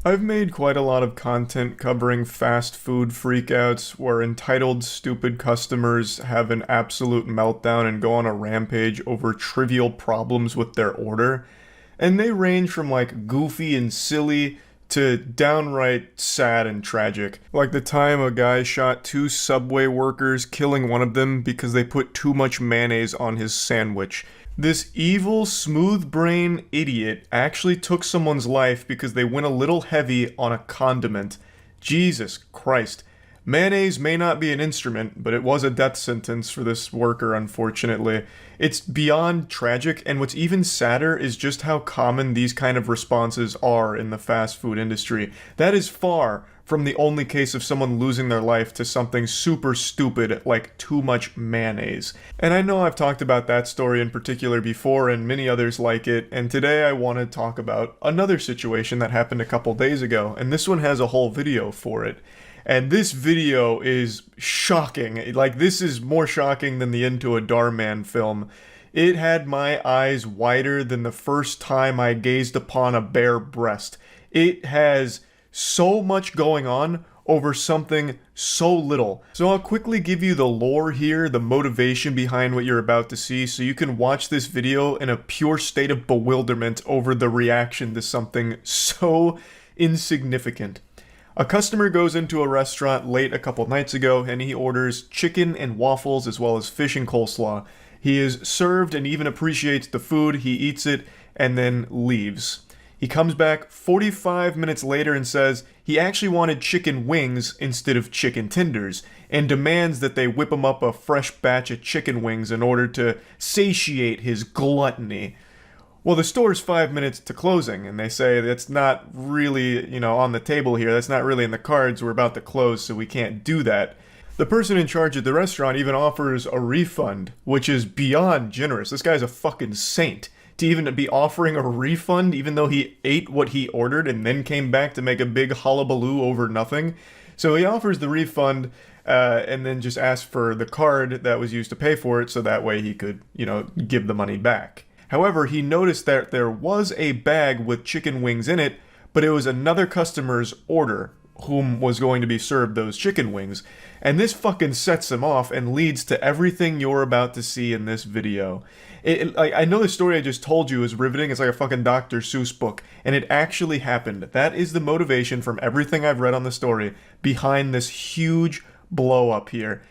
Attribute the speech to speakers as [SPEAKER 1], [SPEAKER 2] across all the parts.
[SPEAKER 1] I've made quite a lot of content covering fast food freakouts where entitled, stupid customers have an absolute meltdown and go on a rampage over trivial problems with their order. And they range from like goofy and silly to downright sad and tragic. Like the time a guy shot two Subway workers, killing one of them because they put too much mayonnaise on his sandwich. This evil, smooth-brain idiot actually took someone's life because they went a little heavy on a condiment. Jesus Christ. Mayonnaise may not be an instrument, but it was a death sentence for this worker, unfortunately. It's beyond tragic, and what's even sadder is just how common these kind of responses are in the fast food industry. That is far from the only case of someone losing their life to something super stupid like too much mayonnaise. And I know I've talked about that story in particular before and many others like it, and today I want to talk about another situation that happened a couple days ago, and this one has a whole video for it. And this video is shocking. Like, this is more shocking than the Into a Darman film. It had my eyes wider than the first time I gazed upon a bare breast. It has so much going on over something so little. So I'll quickly give you the lore here, the motivation behind what you're about to see, so you can watch this video in a pure state of bewilderment over the reaction to something so insignificant. A customer goes into a restaurant late a couple nights ago and he orders chicken and waffles as well as fish and coleslaw. He is served and even appreciates the food, he eats it, and then leaves. He comes back 45 minutes later and says he actually wanted chicken wings instead of chicken tenders, and demands that they whip him up a fresh batch of chicken wings in order to satiate his gluttony. Well, the store's 5 minutes to closing, and they say that's not really, on the table here. That's not really in the cards. We're about to close, so we can't do that. The person in charge at the restaurant even offers a refund, which is beyond generous. This guy's a fucking saint to even be offering a refund, even though he ate what he ordered and then came back to make a big hullabaloo over nothing. So he offers the refund, and then just asks for the card that was used to pay for it, so that way he could, give the money back. However, he noticed that there was a bag with chicken wings in it, but it was another customer's order whom was going to be served those chicken wings. And this fucking sets him off and leads to everything you're about to see in this video. I know the story I just told you is riveting. It's like a fucking Dr. Seuss book. And it actually happened. That is the motivation from everything I've read on the story behind this huge blow up here.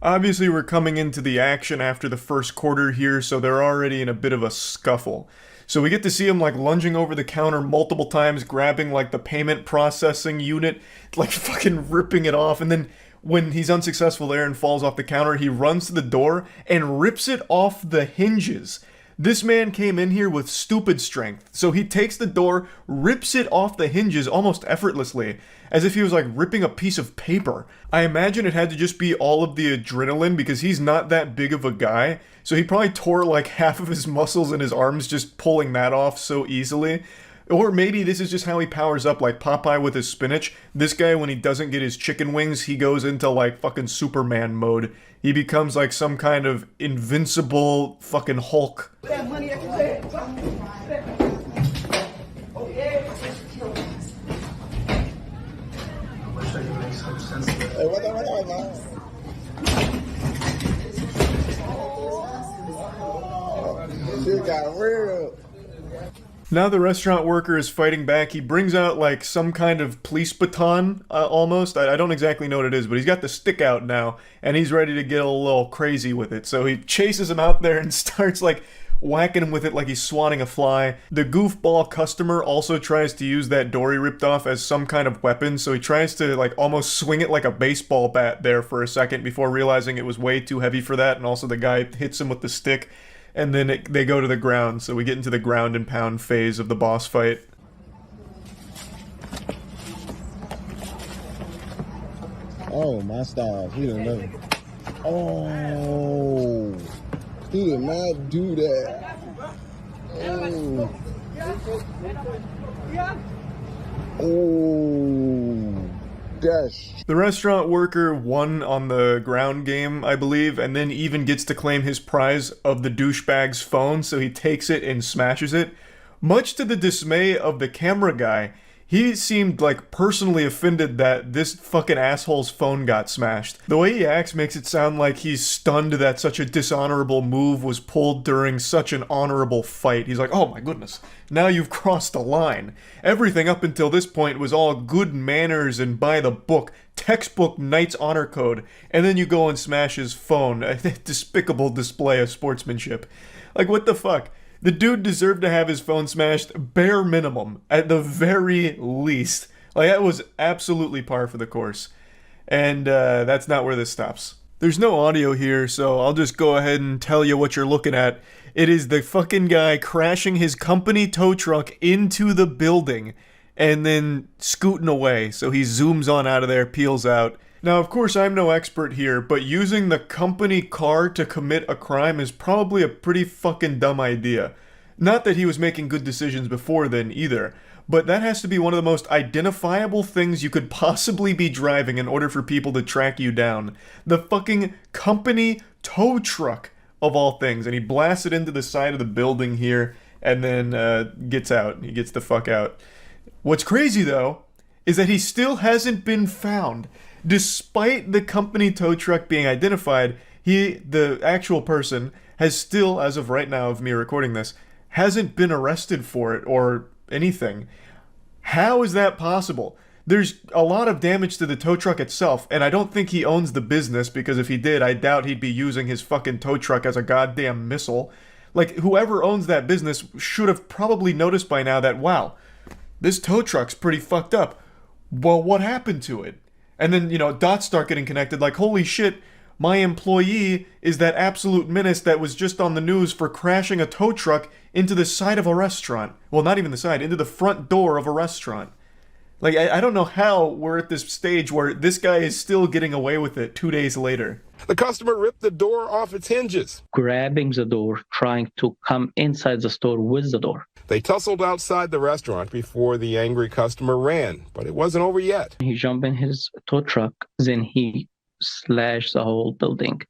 [SPEAKER 1] Obviously, we're coming into the action after the first quarter here, so they're already in a bit of a scuffle. So we get to see him like lunging over the counter multiple times, grabbing like the payment processing unit, like fucking ripping it off, and then when he's unsuccessful there and falls off the counter, he runs to the door and rips it off the hinges. This man came in here with stupid strength, so he takes the door, rips it off the hinges almost effortlessly, as if he was like ripping a piece of paper. I imagine it had to just be all of the adrenaline because he's not that big of a guy, so he probably tore like half of his muscles in his arms just pulling that off so easily. Or maybe this is just how he powers up, like Popeye with his spinach. This guy, when he doesn't get his chicken wings, he goes into like fucking Superman mode. He becomes like some kind of invincible fucking Hulk.
[SPEAKER 2] Shit got real.
[SPEAKER 1] Now the restaurant worker is fighting back. He brings out like some kind of police baton, almost. I don't exactly know what it is, but he's got the stick out now, and he's ready to get a little crazy with it. So he chases him out there and starts like whacking him with it like he's swatting a fly. The goofball customer also tries to use that door he ripped off as some kind of weapon, so he tries to like almost swing it like a baseball bat there for a second before realizing it was way too heavy for that, and also the guy hits him with the stick. And then they go to the ground, so we get into the ground and pound phase of the boss fight.
[SPEAKER 2] Oh, my stars. He didn't know. Oh, he did not do that. Oh. Oh, that's
[SPEAKER 1] The restaurant worker won on the ground game, I believe, and then even gets to claim his prize of the douchebag's phone, so he takes it and smashes it. Much to the dismay of the camera guy, he seemed like personally offended that this fucking asshole's phone got smashed. The way he acts makes it sound like he's stunned that such a dishonorable move was pulled during such an honorable fight. He's like, oh my goodness, now you've crossed a line. Everything up until this point was all good manners and by the book, textbook Knight's Honor Code, and then you go and smash his phone. A despicable display of sportsmanship. Like, what the fuck? The dude deserved to have his phone smashed, bare minimum, at the very least. Like, that was absolutely par for the course. And that's not where this stops. There's no audio here, so I'll just go ahead and tell you what you're looking at. It is the fucking guy crashing his company tow truck into the building and then scooting away. So he zooms on out of there, peels out. Now, of course, I'm no expert here, but using the company car to commit a crime is probably a pretty fucking dumb idea. Not that he was making good decisions before then either, but that has to be one of the most identifiable things you could possibly be driving in order for people to track you down. The fucking company tow truck, of all things. And he blasts it into the side of the building here, and then gets out. He gets the fuck out. What's crazy, though, is that he still hasn't been found. Despite the company tow truck being identified, the actual person, has still, as of right now of me recording this, hasn't been arrested for it or anything. How is that possible? There's a lot of damage to the tow truck itself, and I don't think he owns the business, because if he did, I doubt he'd be using his fucking tow truck as a goddamn missile. Like, whoever owns that business should have probably noticed by now that, wow, this tow truck's pretty fucked up. Well, what happened to it? And then, dots start getting connected, like, holy shit, my employee is that absolute menace that was just on the news for crashing a tow truck into the side of a restaurant. Well, not even the side, into the front door of a restaurant. Like, I don't know how we're at this stage where this guy is still getting away with it 2 days later.
[SPEAKER 3] The customer ripped the door off its hinges,
[SPEAKER 4] grabbing the door, trying to come inside the store with the door.
[SPEAKER 3] They tussled outside the restaurant before the angry customer ran, but it wasn't over yet.
[SPEAKER 4] He jumped in his tow truck, then he slashed the whole building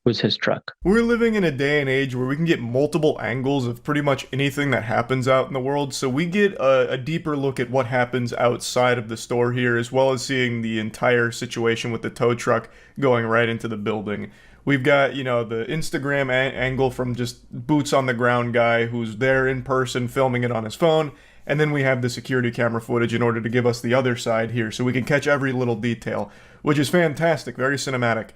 [SPEAKER 4] with his truck.
[SPEAKER 1] We're living in a day and age where we can get multiple angles of pretty much anything that happens out in the world, so we get a deeper look at what happens outside of the store here, as well as seeing the entire situation with the tow truck going right into the building. We've got, the Instagram angle from just boots on the ground guy who's there in person filming it on his phone, and then we have the security camera footage in order to give us the other side here, so we can catch every little detail, which is fantastic, very cinematic.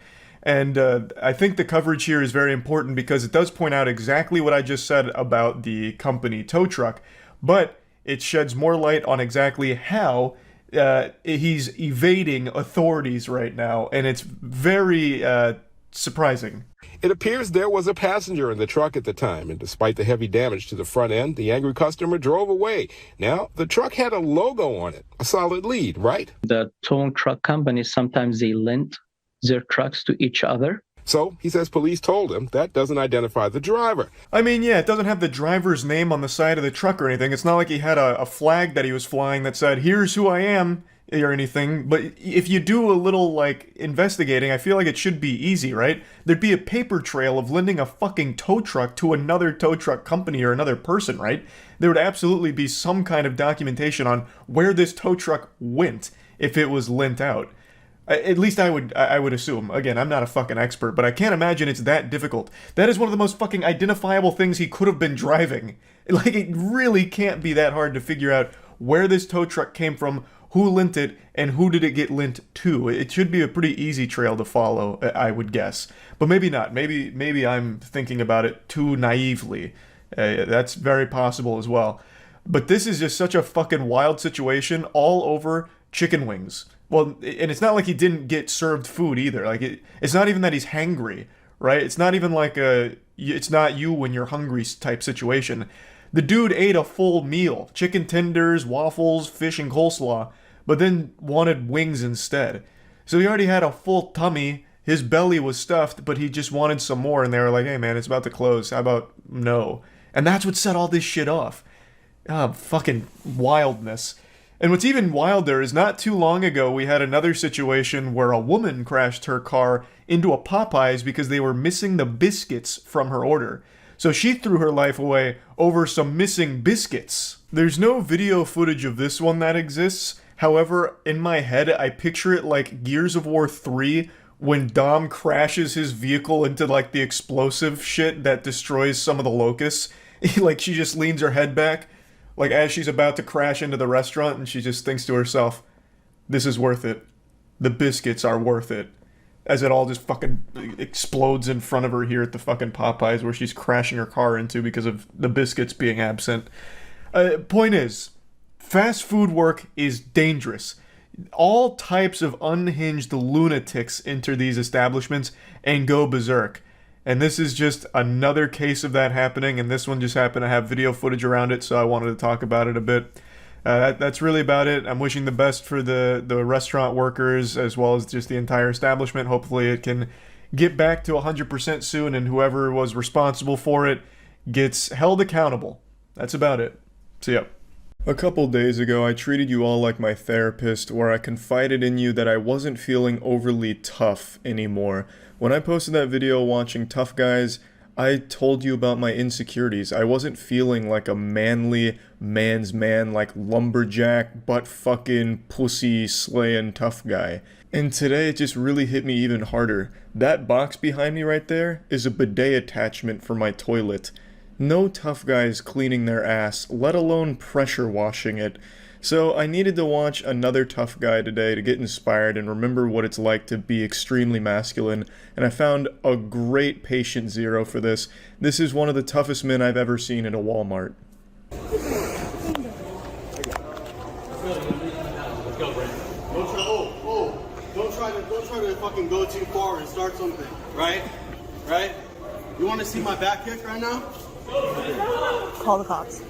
[SPEAKER 1] And I think the coverage here is very important because it does point out exactly what I just said about the company tow truck, but it sheds more light on exactly how he's evading authorities right now, and it's very surprising.
[SPEAKER 3] It appears there was a passenger in the truck at the time, and despite the heavy damage to the front end, the angry customer drove away. Now, the truck had a logo on it, a solid lead, right?
[SPEAKER 4] The towing truck companies, sometimes they lend their trucks to each other.
[SPEAKER 3] So, he says police told him that doesn't identify the driver.
[SPEAKER 1] I mean, yeah, it doesn't have the driver's name on the side of the truck or anything. It's not like he had a flag that he was flying that said, here's who I am, or anything. But if you do a little, investigating, I feel like it should be easy, right? There'd be a paper trail of lending a fucking tow truck to another tow truck company or another person, right? There would absolutely be some kind of documentation on where this tow truck went if it was lent out. At least I would assume. Again, I'm not a fucking expert, but I can't imagine it's that difficult. That is one of the most fucking identifiable things he could have been driving. Like, it really can't be that hard to figure out where this tow truck came from, who lent it, and who did it get lent to. It should be a pretty easy trail to follow, I would guess. But maybe not. Maybe I'm thinking about it too naively. That's very possible as well. But this is just such a fucking wild situation all over chicken wings. Well, and it's not like he didn't get served food either. Like, it's not even that he's hangry, right? It's not even like it's not you when you're hungry type situation. The dude ate a full meal, chicken tenders, waffles, fish, and coleslaw, but then wanted wings instead. So he already had a full tummy, his belly was stuffed, but he just wanted some more, and they were like, hey man, it's about to close, how about no? And that's what set all this shit off. Fucking wildness. And what's even wilder is not too long ago we had another situation where a woman crashed her car into a Popeyes because they were missing the biscuits from her order. So she threw her life away over some missing biscuits. There's no video footage of this one that exists. However, in my head, I picture it like Gears of War 3 when Dom crashes his vehicle into like the explosive shit that destroys some of the locusts. Like she just leans her head back, like as she's about to crash into the restaurant, and she just thinks to herself, this is worth it. The biscuits are worth it. As it all just fucking explodes in front of her here at the fucking Popeyes where she's crashing her car into because of the biscuits being absent. Point is, fast food work is dangerous. All types of unhinged lunatics enter these establishments and go berserk. And this is just another case of that happening, and this one just happened to have video footage around it, so I wanted to talk about it a bit. That's really about it. I'm wishing the best for the restaurant workers as well as just the entire establishment. Hopefully it can get back to 100% soon, and whoever was responsible for it gets held accountable. That's about it. See ya. A couple days ago, I treated you all like my therapist, where I confided in you that I wasn't feeling overly tough anymore. When I posted that video watching Tough Guys, I told you about my insecurities. I wasn't feeling like a manly man's man, like lumberjack, butt fucking pussy slaying tough guy. And today it just really hit me even harder. That box behind me right there is a bidet attachment for my toilet. No tough guys cleaning their ass, let alone pressure washing it. So I needed to watch another Tough Guy today to get inspired and remember what it's like to be extremely masculine, and I found a great patient zero for this. This is one of the toughest men I've ever seen at a Walmart.
[SPEAKER 5] Don't try to fucking go too far and start something, right? Right? You want to see my back kick right now?
[SPEAKER 6] Call the cops.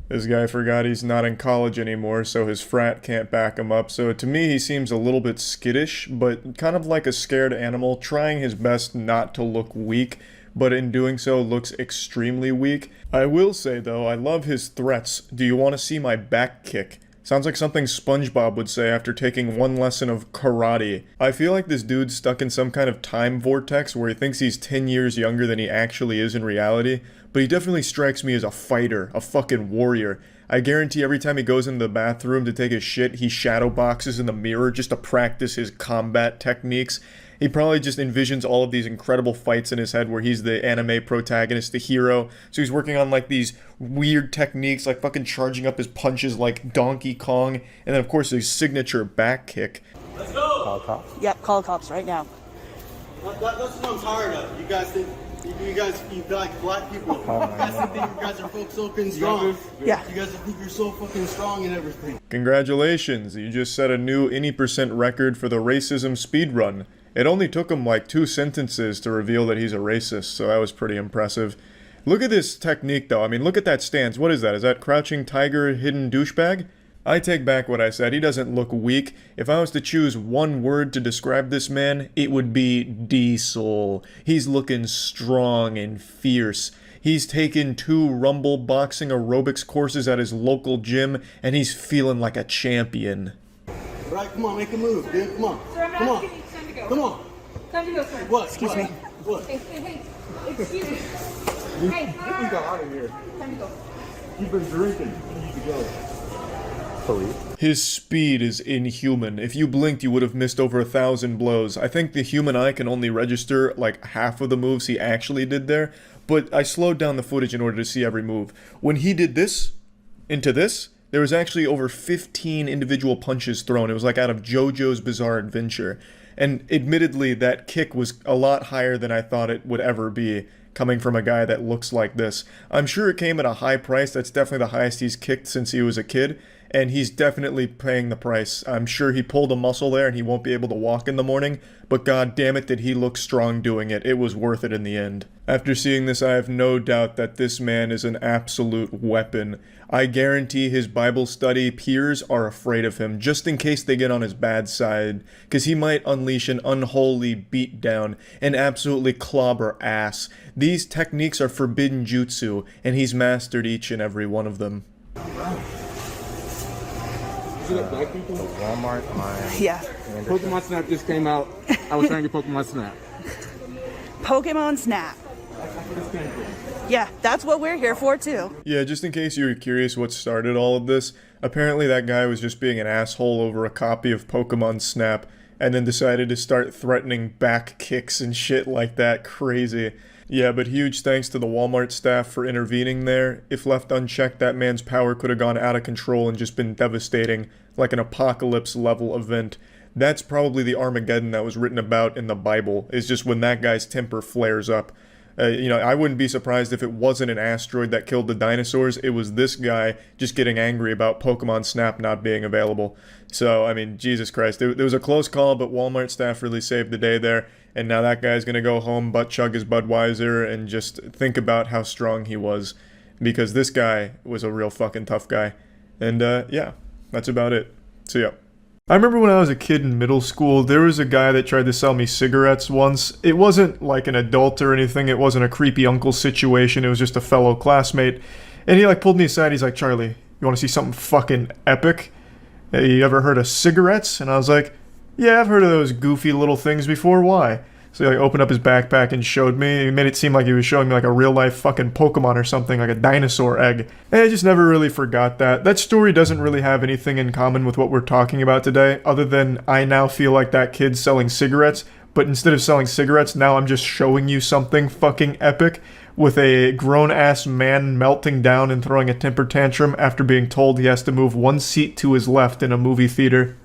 [SPEAKER 1] This guy forgot he's not in college anymore, so his frat can't back him up. So to me, he seems a little bit skittish, but kind of like a scared animal, trying his best not to look weak, but in doing so looks extremely weak. I will say though, I love his threats. Do you want to see my back kick? Sounds like something SpongeBob would say after taking one lesson of karate. I feel like this dude's stuck in some kind of time vortex where he thinks he's 10 years younger than he actually is in reality, but he definitely strikes me as a fighter, a fucking warrior. I guarantee every time he goes into the bathroom to take his shit, he shadow boxes in the mirror just to practice his combat techniques. He probably just envisions all of these incredible fights in his head where he's the anime protagonist, the hero. So he's working on like these weird techniques, like fucking charging up his punches like Donkey Kong. And then of course his signature back kick.
[SPEAKER 5] Let's go!
[SPEAKER 6] Call the cops? Yep, call the cops right now.
[SPEAKER 5] That's what I'm tired of. You guys think, you like black people. You guys think you guys are so fucking strong.
[SPEAKER 6] Yeah.
[SPEAKER 5] You guys think you're so fucking strong and everything.
[SPEAKER 1] Congratulations, you just set a new any percent record for the racism speedrun. It only took him like 2 sentences to reveal that he's a racist, so that was pretty impressive. Look at this technique though, I mean look at that stance. What is that? Is that crouching tiger hidden douchebag? I take back what I said, he doesn't look weak. If I was to choose one word to describe this man, it would be diesel. He's looking strong and fierce. He's taken 2 Rumble boxing aerobics courses at his local gym, and he's feeling like a champion.
[SPEAKER 5] Right, come on, make a move, dude, come on.
[SPEAKER 7] Sir, I'm
[SPEAKER 5] Come on.
[SPEAKER 7] asking you, time to go.
[SPEAKER 5] Come on.
[SPEAKER 7] Time to go, sir.
[SPEAKER 5] What?
[SPEAKER 6] Excuse me.
[SPEAKER 5] What?
[SPEAKER 7] Hey, excuse me. Hey,
[SPEAKER 5] Get me out of here.
[SPEAKER 7] time to go.
[SPEAKER 5] You've been drinking. You need to go.
[SPEAKER 1] His speed is inhuman. If you blinked, you would have missed over 1,000 blows. I think the human eye can only register like half of the moves he actually did there, but I slowed down the footage in order to see every move. When he did this, into this, there was actually over 15 individual punches thrown. It was like out of JoJo's Bizarre Adventure. And admittedly, that kick was a lot higher than I thought it would ever be, coming from a guy that looks like this. I'm sure it came at a high price. That's definitely the highest he's kicked since he was a kid, and he's definitely paying the price. I'm sure he pulled a muscle there and he won't be able to walk in the morning, but god damn it did he look strong doing it. It was worth it in the end. After seeing this, I have no doubt that this man is an absolute weapon. I guarantee his Bible study peers are afraid of him, just in case they get on his bad side, because he might unleash an unholy beatdown and absolutely clobber ass. These techniques are forbidden jutsu, and he's mastered each and every one of them.
[SPEAKER 3] Is it black people?
[SPEAKER 8] Walmart line.
[SPEAKER 6] Yeah.
[SPEAKER 3] Pokemon Snap just came out. I was trying to get Pokemon Snap.
[SPEAKER 6] Pokemon Snap. Yeah, that's what we're here for too.
[SPEAKER 1] Yeah, just in case you were curious what started all of this, apparently that guy was just being an asshole over a copy of Pokemon Snap and then decided to start threatening back kicks and shit like that. Crazy. Yeah, but huge thanks to the Walmart staff for intervening there. If left unchecked, that man's power could have gone out of control and just been devastating, like an apocalypse level event. That's probably the Armageddon that was written about in the Bible, is just when that guy's temper flares up. I wouldn't be surprised if it wasn't an asteroid that killed the dinosaurs. It was this guy just getting angry about Pokemon Snap not being available. So, I mean, Jesus Christ. It was a close call, but Walmart staff really saved the day there. And now that guy's going to go home, butt chug his Budweiser, and just think about how strong he was. Because this guy was a real fucking tough guy. And, yeah, that's about it. So, yeah. I remember when I was a kid in middle school, there was a guy that tried to sell me cigarettes once. It wasn't like an adult or anything, it wasn't a creepy uncle situation, it was just a fellow classmate. And he pulled me aside, he's like, "Charlie, you want to see something fucking epic? You ever heard of cigarettes?" And I was like, "Yeah, I've heard of those goofy little things before, why?" So he opened up his backpack and showed me. He made it seem like he was showing me like a real-life fucking Pokemon or something, like a dinosaur egg. And I just never really forgot that. That story doesn't really have anything in common with what we're talking about today, other than I now feel like that kid's selling cigarettes, but instead of selling cigarettes, now I'm just showing you something fucking epic with a grown-ass man melting down and throwing a temper tantrum after being told he has to move one seat to his left in a movie theater.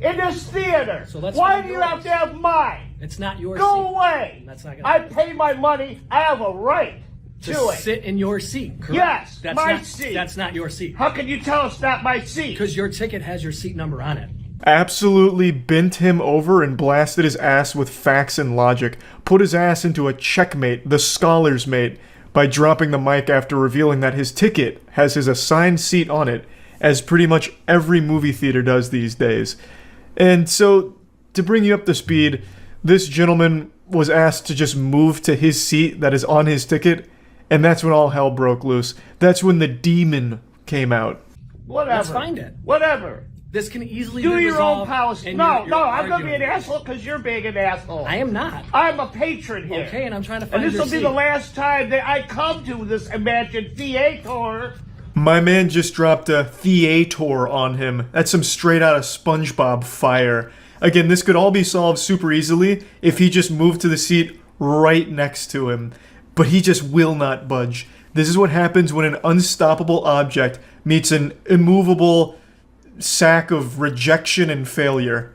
[SPEAKER 9] In this theater.
[SPEAKER 10] So let's
[SPEAKER 9] why do you have to have mine?
[SPEAKER 10] It's not your seat.
[SPEAKER 9] Go away.
[SPEAKER 10] That's not
[SPEAKER 9] I pay my money. I have a right to it.
[SPEAKER 10] Sit in your seat, correct?
[SPEAKER 9] Yes,
[SPEAKER 10] that's
[SPEAKER 9] my
[SPEAKER 10] not,
[SPEAKER 9] seat.
[SPEAKER 10] That's not your seat.
[SPEAKER 9] How can you tell it's not my seat?
[SPEAKER 10] Because your ticket has your seat number on it.
[SPEAKER 1] Absolutely bent him over and blasted his ass with facts and logic. Put his ass into a checkmate, the scholar's mate, by dropping the mic after revealing that his ticket has his assigned seat on it, as pretty much every movie theater does these days. And so, to bring you up to speed, this gentleman was asked to just move to his seat that is on his ticket, and that's when all hell broke loose. That's when the demon came out.
[SPEAKER 9] Whatever.
[SPEAKER 10] Let's find it.
[SPEAKER 9] Whatever.
[SPEAKER 10] This can easily
[SPEAKER 9] do
[SPEAKER 10] be
[SPEAKER 9] your own
[SPEAKER 10] resolved.
[SPEAKER 9] policy. No, I'm going to be an asshole because you're being an asshole.
[SPEAKER 10] I am not.
[SPEAKER 9] I'm a patron here.
[SPEAKER 10] Okay, and I'm trying to find
[SPEAKER 9] your seat. And this will be the last time that I come to this imagined theater.
[SPEAKER 1] My man just dropped a theater on him. That's some straight out of SpongeBob fire. Again, this could all be solved super easily if he just moved to the seat right next to him. But he just will not budge. This is what happens when an unstoppable object meets an immovable sack of rejection and failure.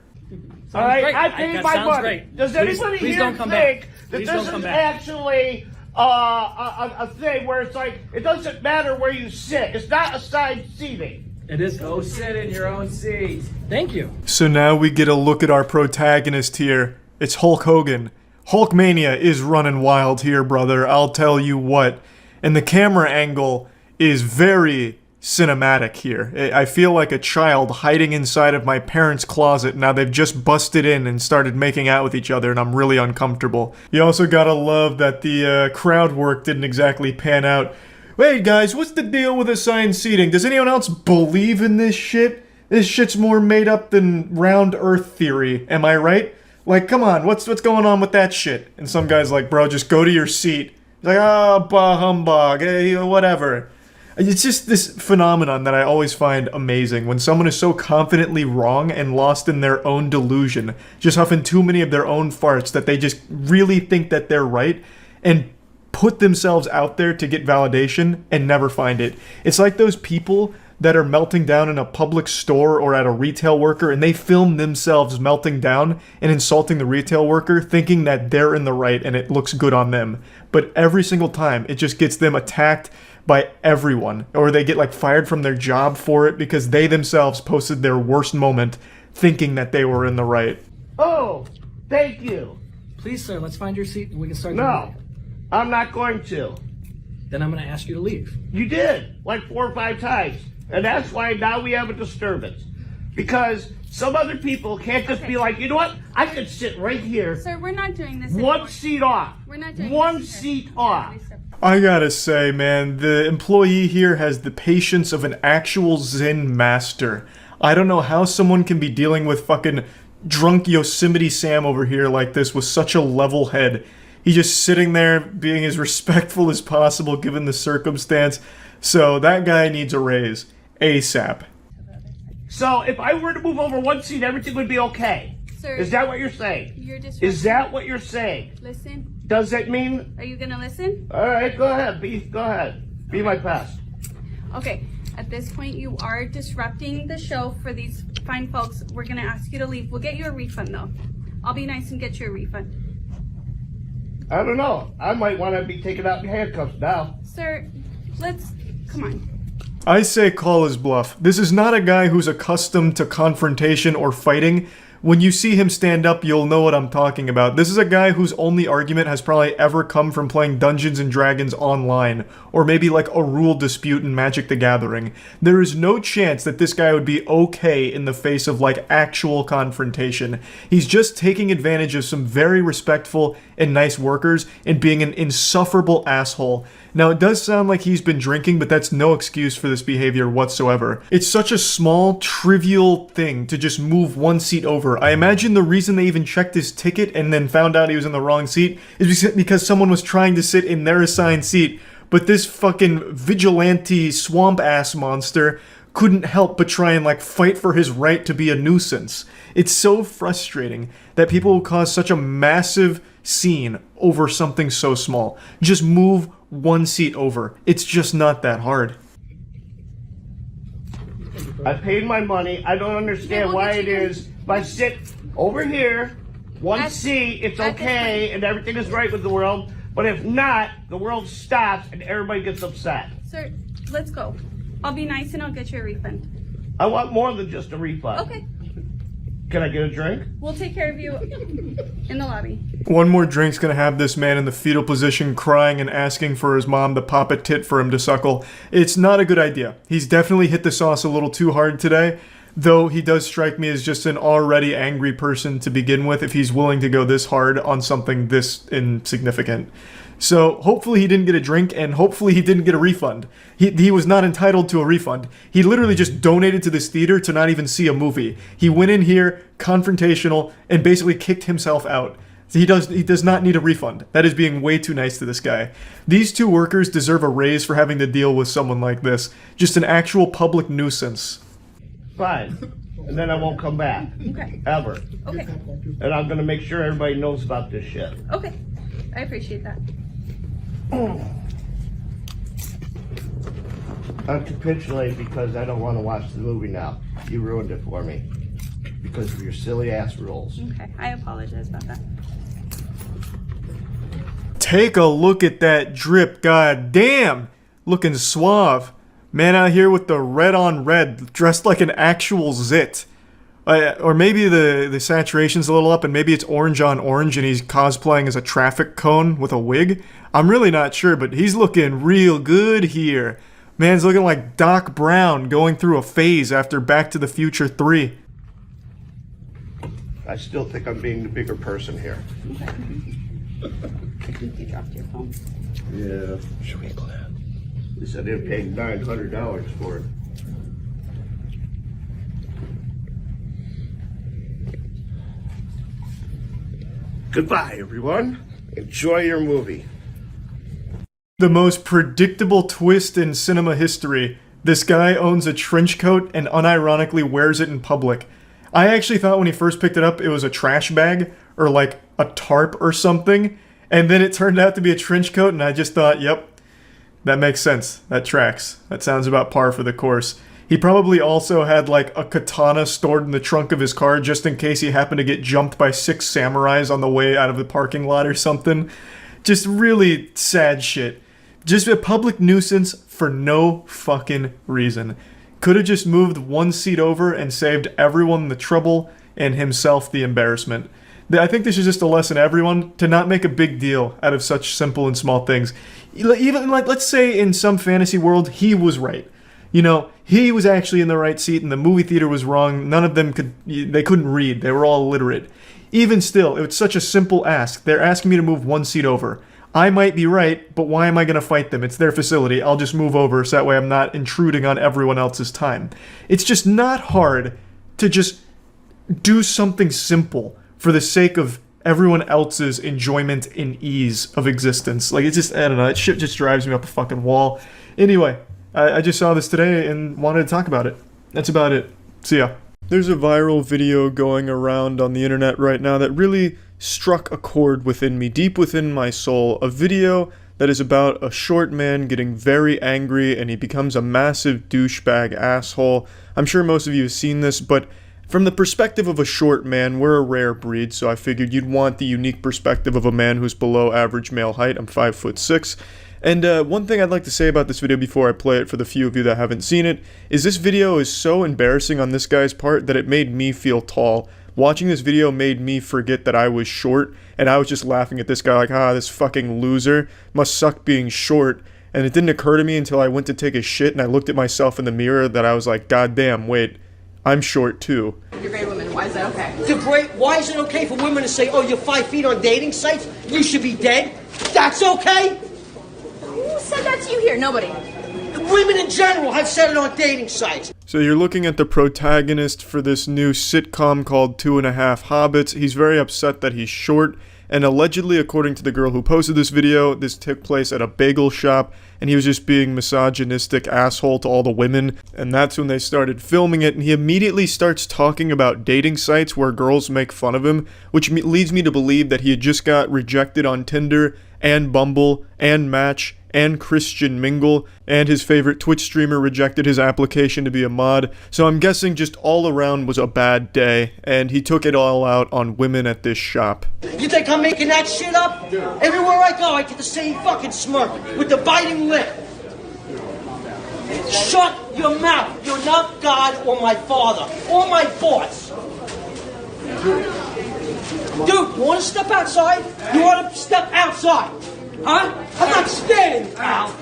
[SPEAKER 9] All right, I paid my money.
[SPEAKER 10] Great.
[SPEAKER 9] Does anybody
[SPEAKER 10] please
[SPEAKER 9] here
[SPEAKER 10] don't come
[SPEAKER 9] think
[SPEAKER 10] back.
[SPEAKER 9] that
[SPEAKER 10] Please
[SPEAKER 9] this
[SPEAKER 10] don't come
[SPEAKER 9] is
[SPEAKER 10] back.
[SPEAKER 9] actually a thing where it's like, it doesn't matter where you sit. It's not assigned seating.
[SPEAKER 10] It is.
[SPEAKER 8] Go sit in your own seat.
[SPEAKER 10] Thank you.
[SPEAKER 1] So now we get a look at our protagonist here. It's Hulk Hogan. Hulkmania is running wild here, brother. I'll tell you what. And the camera angle is very cinematic here. I feel like a child hiding inside of my parents' closet. Now they've just busted in and started making out with each other, and I'm really uncomfortable. You also gotta love that the crowd work didn't exactly pan out. Wait, guys, what's the deal with assigned seating? Does anyone else believe in this shit? This shit's more made up than round earth theory, am I right? Like, come on, what's going on with that shit? And some guy's like, bro, just go to your seat. He's like, oh, bah humbug, whatever. It's just this phenomenon that I always find amazing, when someone is so confidently wrong and lost in their own delusion, just huffing too many of their own farts that they just really think that they're right, and put themselves out there to get validation and never find it. It's like those people that are melting down in a public store or at a retail worker, and they film themselves melting down and insulting the retail worker, thinking that they're in the right and it looks good on them. But every single time, it just gets them attacked by everyone, or they get fired from their job for it because they themselves posted their worst moment thinking that they were in the right.
[SPEAKER 9] Oh, thank you.
[SPEAKER 10] Please, sir, let's find your seat and we can start.
[SPEAKER 9] No, I'm not going to.
[SPEAKER 10] Then I'm going to ask you to leave.
[SPEAKER 9] You did, 4 or 5 times. And that's why now we have a disturbance. Because some other people can't just be like, you know what? I could sit right here.
[SPEAKER 7] Sir, we're not doing this
[SPEAKER 9] One
[SPEAKER 7] anymore.
[SPEAKER 9] seat off.
[SPEAKER 7] We're not doing
[SPEAKER 9] One
[SPEAKER 7] this, sir.
[SPEAKER 9] seat off.
[SPEAKER 7] Please, sir.
[SPEAKER 1] I gotta say, man, the employee here has the patience of an actual Zen master. I don't know how someone can be dealing with fucking drunk Yosemite Sam over here like this with such a level head. He's just sitting there being as respectful as possible given the circumstance. So that guy needs a raise. ASAP.
[SPEAKER 9] So if I were to move over one seat, everything would be okay.
[SPEAKER 7] Sir,
[SPEAKER 9] Is that what you're saying?
[SPEAKER 7] you're disrupting.
[SPEAKER 9] Is that what you're saying?
[SPEAKER 7] Listen.
[SPEAKER 9] Does that mean?
[SPEAKER 7] Are you gonna listen?
[SPEAKER 9] All right, go ahead. Go ahead. Be my pest.
[SPEAKER 7] Okay. At this point, you are disrupting the show for these fine folks. We're gonna ask you to leave. We'll get you a refund though. I'll be nice and get you a refund.
[SPEAKER 9] I don't know. I might want to be taken out in handcuffs now.
[SPEAKER 7] Sir, come on.
[SPEAKER 1] I say call his bluff. This is not a guy who's accustomed to confrontation or fighting. When you see him stand up, you'll know what I'm talking about. This is a guy whose only argument has probably ever come from playing Dungeons & Dragons online, or maybe like a rule dispute in Magic the Gathering. There is no chance that this guy would be okay in the face of like actual confrontation. He's just taking advantage of some very respectful and nice workers and being an insufferable asshole. Now, it does sound like he's been drinking, but that's no excuse for this behavior whatsoever. It's such a small, trivial thing to just move one seat over. I imagine the reason they even checked his ticket and then found out he was in the wrong seat is because someone was trying to sit in their assigned seat, but this fucking vigilante swamp-ass monster couldn't help but try and like fight for his right to be a nuisance. It's so frustrating that people will cause such a massive scene over something so small. Just move one seat over. It's just not that hard.
[SPEAKER 9] I paid my money. I don't understand why it is. If I sit over here, one seat, it's okay, and everything is right with the world. But if not, the world stops and everybody gets upset.
[SPEAKER 7] Sir, let's go. I'll be nice and I'll get you a refund.
[SPEAKER 9] I want more than just a refund.
[SPEAKER 7] Okay.
[SPEAKER 9] Can I get a drink?
[SPEAKER 7] We'll take care of you in the lobby.
[SPEAKER 1] One more drink's gonna have this man in the fetal position crying and asking for his mom to pop a tit for him to suckle. It's not a good idea. He's definitely hit the sauce a little too hard today, though he does strike me as just an already angry person to begin with if he's willing to go this hard on something this insignificant. So hopefully he didn't get a drink, and hopefully he didn't get a refund. He was not entitled to a refund. He literally just donated to this theater to not even see a movie. He went in here, confrontational, and basically kicked himself out. He does not need a refund. That is being way too nice to this guy. These two workers deserve a raise for having to deal with someone like this. Just an actual public nuisance.
[SPEAKER 9] Fine. And then I won't come back.
[SPEAKER 7] Okay.
[SPEAKER 9] Ever.
[SPEAKER 7] Okay.
[SPEAKER 9] And I'm going to make sure everybody knows about this shit.
[SPEAKER 7] Okay. I appreciate that.
[SPEAKER 9] I'm capitulating because I don't want to watch the movie now. You ruined it for me. Because of your silly ass rules.
[SPEAKER 7] Okay. I apologize about that.
[SPEAKER 1] Take a look at that drip, god damn! Looking suave. Man out here with the red on red, dressed like an actual zit. Or maybe the saturation's a little up and maybe it's orange on orange and he's cosplaying as a traffic cone with a wig. I'm really not sure, but he's looking real good here. Man's looking like Doc Brown going through a phase after Back to the Future 3.
[SPEAKER 9] I still think I'm being the bigger person here.
[SPEAKER 7] Okay. I think you dropped your phone.
[SPEAKER 9] Yeah. Should we go down? At least I didn't pay $900 for it. Goodbye, everyone. Enjoy your movie.
[SPEAKER 1] The most predictable twist in cinema history. This guy owns a trench coat and unironically wears it in public. I actually thought when he first picked it up it was a trash bag or like a tarp or something, and then it turned out to be a trench coat and I just thought, yep, that makes sense. That tracks. That sounds about par for the course. He probably also had like a katana stored in the trunk of his car just in case he happened to get jumped by 6 samurais on the way out of the parking lot or something. Just really sad shit. Just a public nuisance for no fucking reason. Could have just moved one seat over and saved everyone the trouble and himself the embarrassment. I think this is just a lesson to everyone to not make a big deal out of such simple and small things. Even like, let's say in some fantasy world, he was right. You know, he was actually in the right seat and the movie theater was wrong. None of them couldn't read. They were all illiterate. Even still, it was such a simple ask. They're asking me to move one seat over. I might be right, but why am I going to fight them? It's their facility. I'll just move over so that way I'm not intruding on everyone else's time. It's just not hard to just do something simple for the sake of everyone else's enjoyment and ease of existence. Like, it's just, I don't know, that shit just drives me up a fucking wall. Anyway, I just saw this today and wanted to talk about it. That's about it. See ya. There's a viral video going around on the internet right now that really struck a chord within me, deep within my soul. A video that is about a short man getting very angry and he becomes a massive douchebag asshole. I'm sure most of you have seen this, but from the perspective of a short man, we're a rare breed, so I figured you'd want the unique perspective of a man who's below average male height. I'm 5'6". And one thing I'd like to say about this video before I play it for the few of you that haven't seen it, is this video is so embarrassing on this guy's part that it made me feel tall. Watching this video made me forget that I was short, and I was just laughing at this guy like, this fucking loser, must suck being short. And it didn't occur to me until I went to take a shit and I looked at myself in the mirror that I was like, God damn, wait, I'm short too.
[SPEAKER 11] You're a great woman, why is that okay?
[SPEAKER 12] Why is it okay for women to say, oh, you're 5 feet on dating sites? You should be dead? That's okay?
[SPEAKER 11] Who said that to you here? Nobody.
[SPEAKER 12] Women in general have said it on dating sites.
[SPEAKER 1] So you're looking at the protagonist for this new sitcom called 2.5 Hobbits. He's very upset that he's short, and allegedly, according to the girl who posted this video, this took place at a bagel shop, and he was just being misogynistic asshole to all the women, and that's when they started filming it, and he immediately starts talking about dating sites where girls make fun of him, which leads me to believe that he had just got rejected on Tinder, and Bumble, and Match, and Christian Mingle, and his favorite Twitch streamer rejected his application to be a mod, so I'm guessing just all around was a bad day, and he took it all out on women at this shop.
[SPEAKER 12] You think I'm making that shit up? Everywhere I go, I get the same fucking smirk with the biting lip. Shut your mouth. You're not God or my father or my boss. Dude, you want to step outside? You want to step outside? Huh? I'm not standing, pal.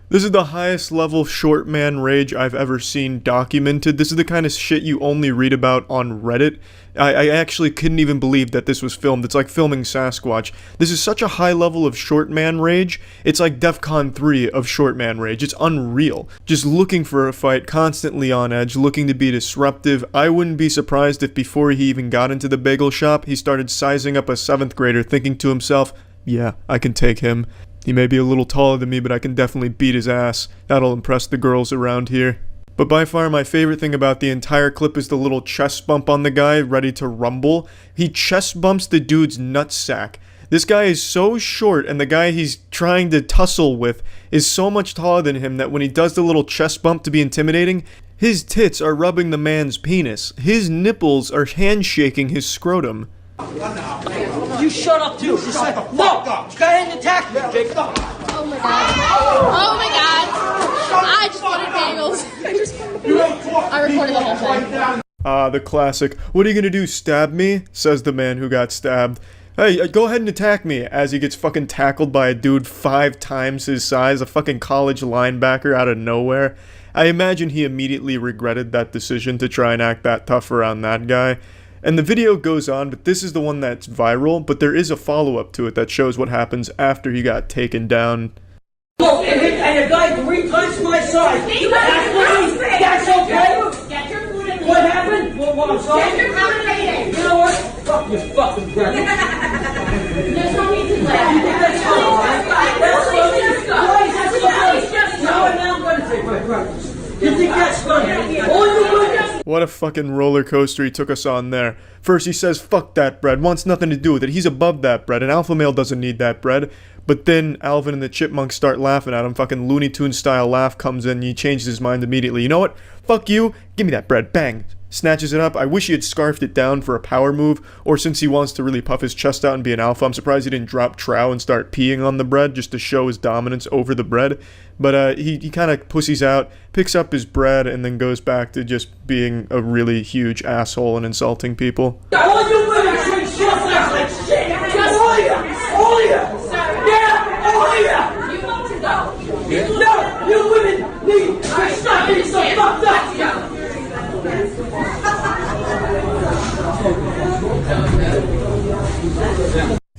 [SPEAKER 1] This is the highest level short man rage I've ever seen documented. This is the kind of shit you only read about on Reddit. I actually couldn't even believe that this was filmed. It's like filming Sasquatch. This is such a high level of short man rage. It's like DEFCON 3 of short man rage. It's unreal. Just looking for a fight, constantly on edge, looking to be disruptive. I wouldn't be surprised if before he even got into the bagel shop, he started sizing up a 7th grader, thinking to himself, yeah, I can take him. He may be a little taller than me, but I can definitely beat his ass. That'll impress the girls around here. But by far my favorite thing about the entire clip is the little chest bump on the guy ready to rumble. He chest bumps the dude's nutsack. This guy is so short, and the guy he's trying to tussle with is so much taller than him that when he does the little chest bump to be intimidating, his tits are rubbing the man's penis. His nipples are handshaking his scrotum.
[SPEAKER 12] You shut up too. Just like, no, go ahead and attack me, Jake.
[SPEAKER 11] Oh my god. Oh my god. I just wanted bagels. I recorded the whole thing.
[SPEAKER 1] The classic, what are you gonna do, stab me? Says the man who got stabbed. Hey, go ahead and attack me, as he gets fucking tackled by a dude 5 times his size, a fucking college linebacker out of nowhere. I imagine he immediately regretted that decision to try and act that tough around that guy. And the video goes on, but this is the one that's viral, but there is a follow-up to it that shows what happens after he got taken down.
[SPEAKER 12] Look, and a guy 3 times my size. That's okay?
[SPEAKER 11] Get your food and
[SPEAKER 12] What happened? What I'm sorry?
[SPEAKER 11] Get your food and leave.
[SPEAKER 12] You know what? Fuck your fucking breath.
[SPEAKER 11] There's no need to laugh.
[SPEAKER 12] You think that's funny? That's funny. Now I'm going to take my breakfast. You think that's funny? All you women.
[SPEAKER 1] What a fucking roller coaster he took us on there. First he says, fuck that bread, wants nothing to do with it, he's above that bread, an alpha male doesn't need that bread. But then Alvin and the Chipmunks start laughing at him, fucking Looney Tunes style laugh comes in and he changes his mind immediately. You know what? Fuck you, give me that bread, bang. Snatches it up. I wish he had scarfed it down for a power move, or since he wants to really puff his chest out and be an alpha, I'm surprised he didn't drop trow and start peeing on the bread just to show his dominance over the bread. But he kind of pussies out, picks up his bread, and then goes back to just being a really huge asshole and insulting people.
[SPEAKER 12] All you women drink shit like shit! All of you! All of you! Yeah! All of you!
[SPEAKER 11] You need to go.
[SPEAKER 12] No! You women need to stop being so fucked up!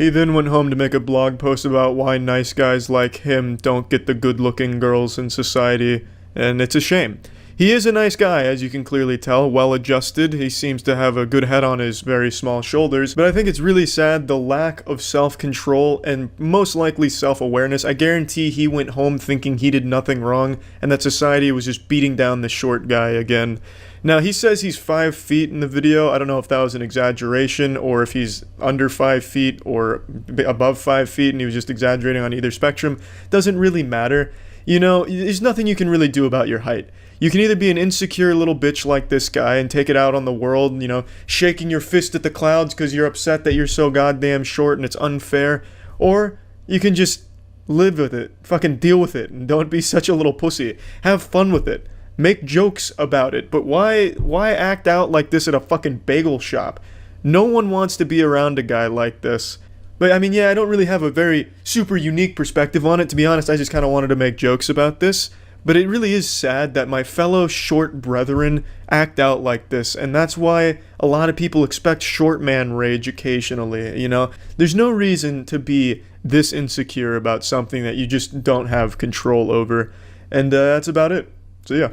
[SPEAKER 1] He then went home to make a blog post about why nice guys like him don't get the good-looking girls in society, and it's a shame. He is a nice guy, as you can clearly tell, well-adjusted. He seems to have a good head on his very small shoulders, but I think it's really sad the lack of self-control and most likely self-awareness. I guarantee he went home thinking he did nothing wrong and that society was just beating down the short guy again. Now, he says he's 5 feet in the video. I don't know if that was an exaggeration or if he's under 5 feet or above 5 feet and he was just exaggerating on either spectrum. Doesn't really matter. You know, there's nothing you can really do about your height. You can either be an insecure little bitch like this guy and take it out on the world, you know, shaking your fist at the clouds because you're upset that you're so goddamn short and it's unfair, or you can just live with it, fucking deal with it, and don't be such a little pussy. Have fun with it. Make jokes about it, but why act out like this at a fucking bagel shop? No one wants to be around a guy like this. But I mean, yeah, I don't really have a very super unique perspective on it. To be honest, I just kind of wanted to make jokes about this. But it really is sad that my fellow short brethren act out like this, and that's why a lot of people expect short man rage occasionally, you know? There's no reason to be this insecure about something that you just don't have control over, and that's about it. So yeah.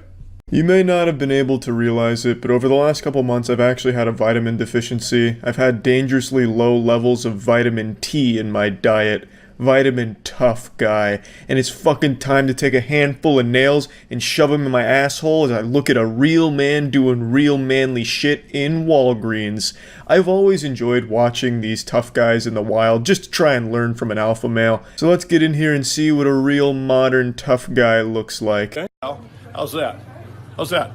[SPEAKER 1] You may not have been able to realize it, but over the last couple months I've actually had a vitamin deficiency. I've had dangerously low levels of vitamin T in my diet. Vitamin Tough Guy, and it's fucking time to take a handful of nails and shove them in my asshole as I look at a real man doing real manly shit in Walgreens. I've always enjoyed watching these tough guys in the wild just to try and learn from an alpha male. So let's get in here and see what a real modern tough guy looks like.
[SPEAKER 13] Okay. How's that? How's that?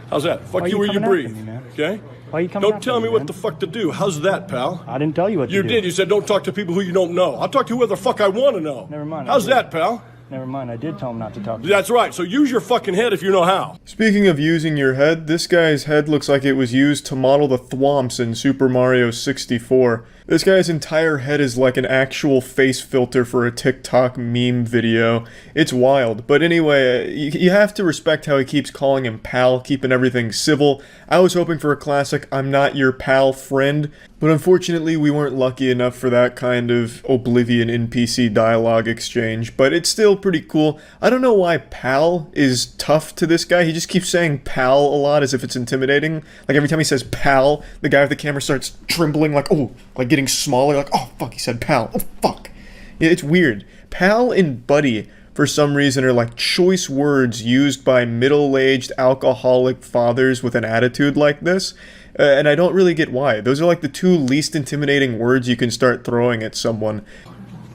[SPEAKER 13] How's that? Fuck you where you breathe. Okay?
[SPEAKER 14] Why are you coming
[SPEAKER 13] Don't tell me what the fuck to do. How's that, pal?
[SPEAKER 14] I didn't tell you what to do.
[SPEAKER 13] You did. You said don't talk to people who you don't know. I'll talk to whoever the fuck I want to know.
[SPEAKER 14] Never mind.
[SPEAKER 13] How's that, pal?
[SPEAKER 14] Never mind. I did tell him not to talk to you.
[SPEAKER 13] That's right. So use your fucking head if you know how.
[SPEAKER 1] Speaking of using your head, this guy's head looks like it was used to model the thwomps in Super Mario 64. This guy's entire head is like an actual face filter for a TikTok meme video. It's wild. But anyway, you have to respect how he keeps calling him pal, keeping everything civil. I was hoping for a classic I'm not your pal friend, but unfortunately we weren't lucky enough for that kind of Oblivion NPC dialogue exchange, but it's still pretty cool. I don't know why pal is tough to this guy. He just keeps saying pal a lot as if it's intimidating. Like every time he says pal, the guy with the camera starts trembling like, oh, like getting smaller, like, oh fuck, he said pal, oh fuck. Yeah, it's weird. Pal and buddy, for some reason, are like choice words used by middle-aged alcoholic fathers with an attitude like this, and I don't really get why. Those are like the two least intimidating words you can start throwing at someone.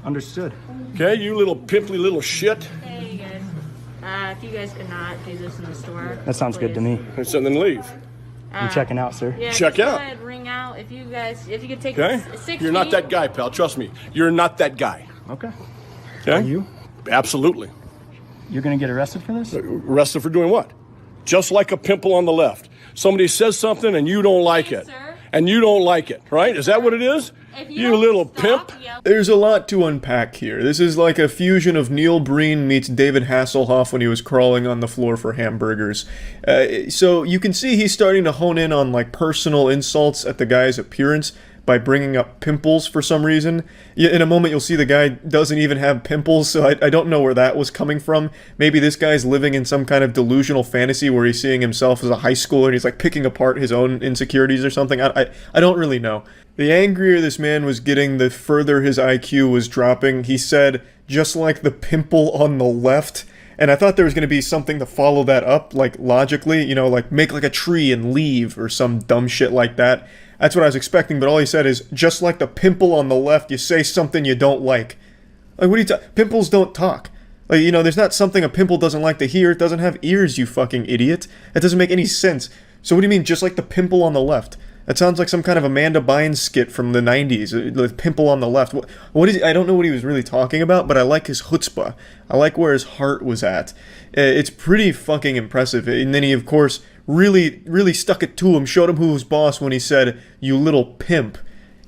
[SPEAKER 14] Understood.
[SPEAKER 13] Okay, you little pimply little shit.
[SPEAKER 11] Hey, you guys. If you guys could not do this in the store.
[SPEAKER 14] That sounds good to me.
[SPEAKER 13] So then leave.
[SPEAKER 14] I'm checking out, sir.
[SPEAKER 11] Yeah,
[SPEAKER 13] check out.
[SPEAKER 11] Go ahead, ring out. If you could take
[SPEAKER 13] okay?
[SPEAKER 11] 6
[SPEAKER 13] You're not
[SPEAKER 11] feet.
[SPEAKER 13] that guy, pal. Trust me. You're not that guy.
[SPEAKER 14] Okay.
[SPEAKER 13] Okay?
[SPEAKER 14] Are you?
[SPEAKER 13] Absolutely.
[SPEAKER 14] You're gonna get arrested for this?
[SPEAKER 13] Arrested for doing what? Just like a pimple on the left. Somebody says something and you don't like it.
[SPEAKER 11] Sir?
[SPEAKER 13] And you don't like it, right? Is that what it is? You little pimp.
[SPEAKER 1] There's a lot to unpack here. This is like a fusion of Neil Breen meets David Hasselhoff when he was crawling on the floor for hamburgers. So you can see he's starting to hone in on like personal insults at the guy's appearance by bringing up pimples for some reason. In a moment you'll see the guy doesn't even have pimples, so I don't know where that was coming from. Maybe this guy's living in some kind of delusional fantasy where he's seeing himself as a high schooler and he's like picking apart his own insecurities or something. I don't really know. The angrier this man was getting, the further his IQ was dropping. He said, just like the pimple on the left. And I thought there was going to be something to follow that up, like logically, you know, like make like a tree and leave or some dumb shit like that. That's what I was expecting, but all he said is, just like the pimple on the left, you say something you don't like. Like, what are you pimples don't talk. Like, you know, there's not something a pimple doesn't like to hear. It doesn't have ears, you fucking idiot. That doesn't make any sense. So what do you mean, just like the pimple on the left? That sounds like some kind of Amanda Bynes skit from the 90s, the pimple on the left. What is it? I don't know what he was really talking about, but I like his chutzpah. I like where his heart was at. It's pretty fucking impressive. And then he, of course, really stuck it to him, showed him who was boss when he said, you little pimp.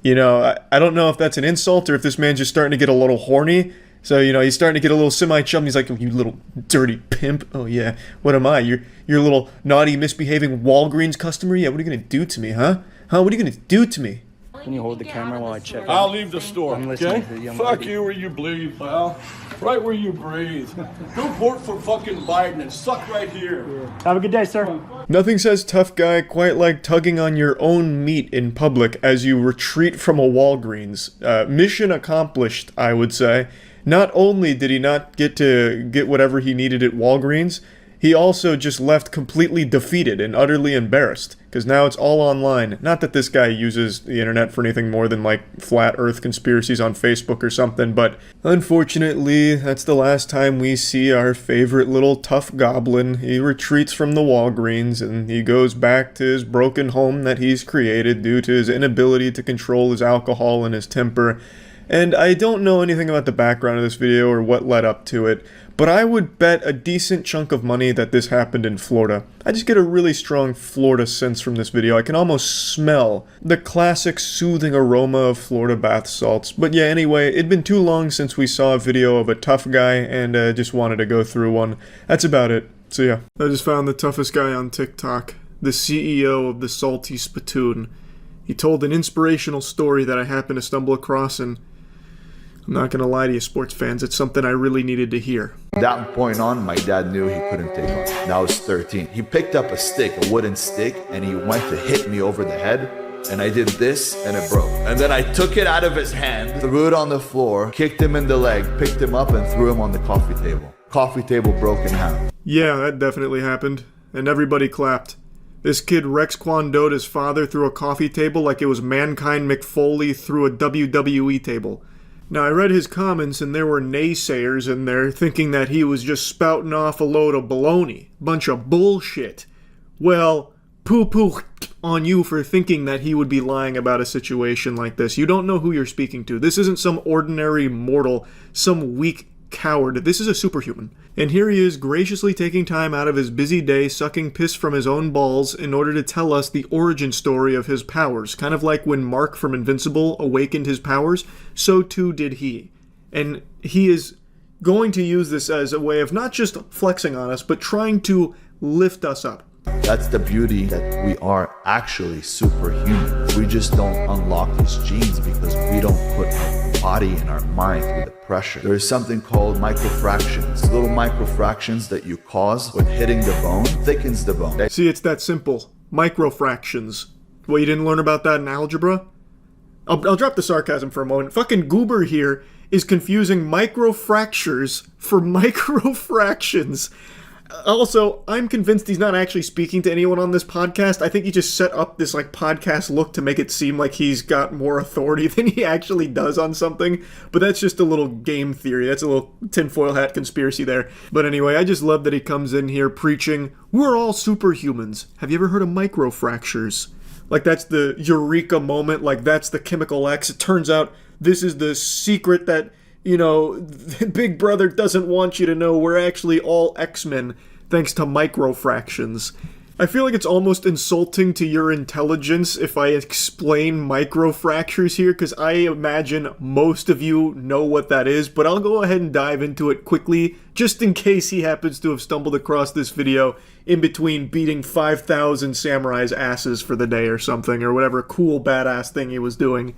[SPEAKER 1] You know, I don't know if that's an insult or if this man's just starting to get a little horny. So, you know, he's starting to get a little semi-chum. He's like, you little dirty pimp. Oh, yeah. What am I? You're a little naughty, misbehaving Walgreens customer? Yeah, what are you going to do to me, huh? Huh? What are you going to do to me?
[SPEAKER 14] Can you hold the camera while I check?
[SPEAKER 13] I'll leave the store,
[SPEAKER 14] I'm listening
[SPEAKER 13] okay?
[SPEAKER 14] to the young
[SPEAKER 13] Fuck
[SPEAKER 14] lady.
[SPEAKER 13] you where you bleed, pal. Right where you breathe. Go vote for fucking Biden and suck right here.
[SPEAKER 14] Have a good day, sir.
[SPEAKER 1] Nothing says tough guy quite like tugging on your own meat in public as you retreat from a Walgreens. Mission accomplished, I would say. Not only did he not get whatever he needed at Walgreens, he also just left completely defeated and utterly embarrassed, because now it's all online. Not that this guy uses the internet for anything more than like flat earth conspiracies on Facebook or something, but unfortunately, that's the last time we see our favorite little tough goblin. He retreats from the Walgreens and he goes back to his broken home that he's created due to his inability to control his alcohol and his temper. And I don't know anything about the background of this video or what led up to it, but I would bet a decent chunk of money that this happened in Florida. I just get a really strong Florida sense from this video. I can almost smell the classic soothing aroma of Florida bath salts. But yeah, anyway, it'd been too long since we saw a video of a tough guy, and just wanted to go through one. That's about it. So yeah, I just found the toughest guy on TikTok, the CEO of the Salty Spittoon. He told an inspirational story that I happened to stumble across, and I'm not gonna lie to you, sports fans, it's something I really needed to hear.
[SPEAKER 15] From that point on, my dad knew he couldn't take on. And I was 13. He picked up a stick, a wooden stick, and he went to hit me over the head. And I did this, and it broke. And then I took it out of his hand, threw it on the floor, kicked him in the leg, picked him up, and threw him on the coffee table. Coffee table broke in half.
[SPEAKER 1] Yeah, that definitely happened. And everybody clapped. This kid Rex Kwando'd his father through a coffee table like it was Mankind McFoley through a WWE table. Now, I read his comments, and there were naysayers in there thinking that he was just spouting off a load of baloney. Bunch of bullshit. Well, poo-poo on you for thinking that he would be lying about a situation like this. You don't know who you're speaking to. This isn't some ordinary mortal, some weak coward. This is a superhuman. And here he is graciously taking time out of his busy day sucking piss from his own balls in order to tell us the origin story of his powers. Kind of like when Mark from Invincible awakened his powers, so too did he. And he is going to use this as a way of not just flexing on us, but trying to lift us up.
[SPEAKER 15] That's the beauty, that we are actually superhuman. We just don't unlock these genes because we don't put our body and our mind through the pressure. There is something called microfractions. Little microfractions that you cause with hitting the bone thickens the bone.
[SPEAKER 1] See, it's that simple. Microfractions. Well, you didn't learn about that in algebra? I'll drop the sarcasm for a moment. Fucking Goober here is confusing microfractures for microfractions. Also, I'm convinced he's not actually speaking to anyone on this podcast. I think he just set up this like podcast look to make it seem like he's got more authority than he actually does on something. But that's just a little game theory. That's a little tinfoil hat conspiracy there. But anyway, I just love that he comes in here preaching, we're all superhumans. Have you ever heard of microfractures? Like that's the eureka moment, like that's the chemical X. It turns out this is the secret that, you know, Big Brother doesn't want you to know. We're actually all X-Men, thanks to microfractions. I feel like it's almost insulting to your intelligence if I explain microfractures here, because I imagine most of you know what that is, but I'll go ahead and dive into it quickly, just in case he happens to have stumbled across this video in between beating 5,000 samurais' asses for the day or something, or whatever cool badass thing he was doing.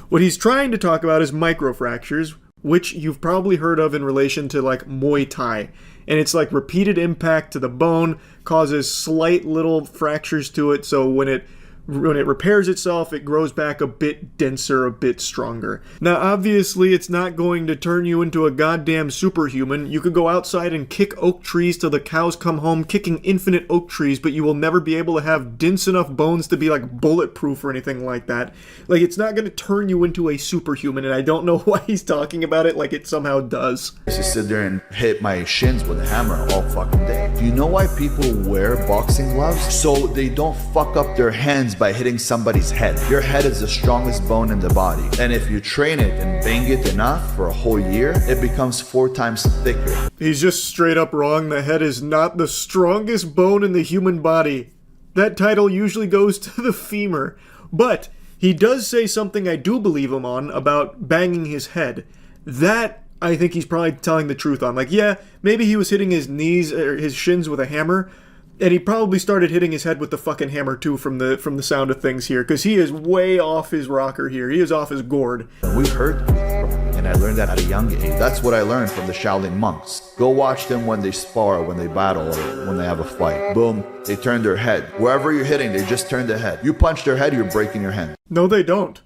[SPEAKER 1] What he's trying to talk about is microfractures, which you've probably heard of in relation to like Muay Thai. And it's like repeated impact to the bone causes slight little fractures to it, so when it repairs itself, it grows back a bit denser, a bit stronger. Now, obviously, it's not going to turn you into a goddamn superhuman. You could go outside and kick oak trees till the cows come home, kicking infinite oak trees, but you will never be able to have dense enough bones to be, like, bulletproof or anything like that. Like, it's not going to turn you into a superhuman, and I don't know why he's talking about it like it somehow does.
[SPEAKER 15] I used to sit there and hit my shins with a hammer all fucking day. Do you know why people wear boxing gloves? So they don't fuck up their hands by hitting somebody's head. Your head is the strongest bone in the body. And if you train it and bang it enough for a whole year, it becomes 4 times thicker.
[SPEAKER 1] He's just straight up wrong. The head is not the strongest bone in the human body. That title usually goes to the femur. But he does say something I do believe him on about banging his head. That I think he's probably telling the truth on. Like, yeah, maybe he was hitting his knees or his shins with a hammer, And he probably started hitting his head with the fucking hammer too from the sound of things here, because he is way off his rocker here. He is off his gourd.
[SPEAKER 15] We hurt people, and I learned that at a young age. That's what I learned from the Shaolin monks. Go watch them when they spar, when they battle, or when they have a fight. Boom, they turn their head. Wherever you're hitting, they just turn their head. You punch their head, you're breaking your hand.
[SPEAKER 1] No, they don't.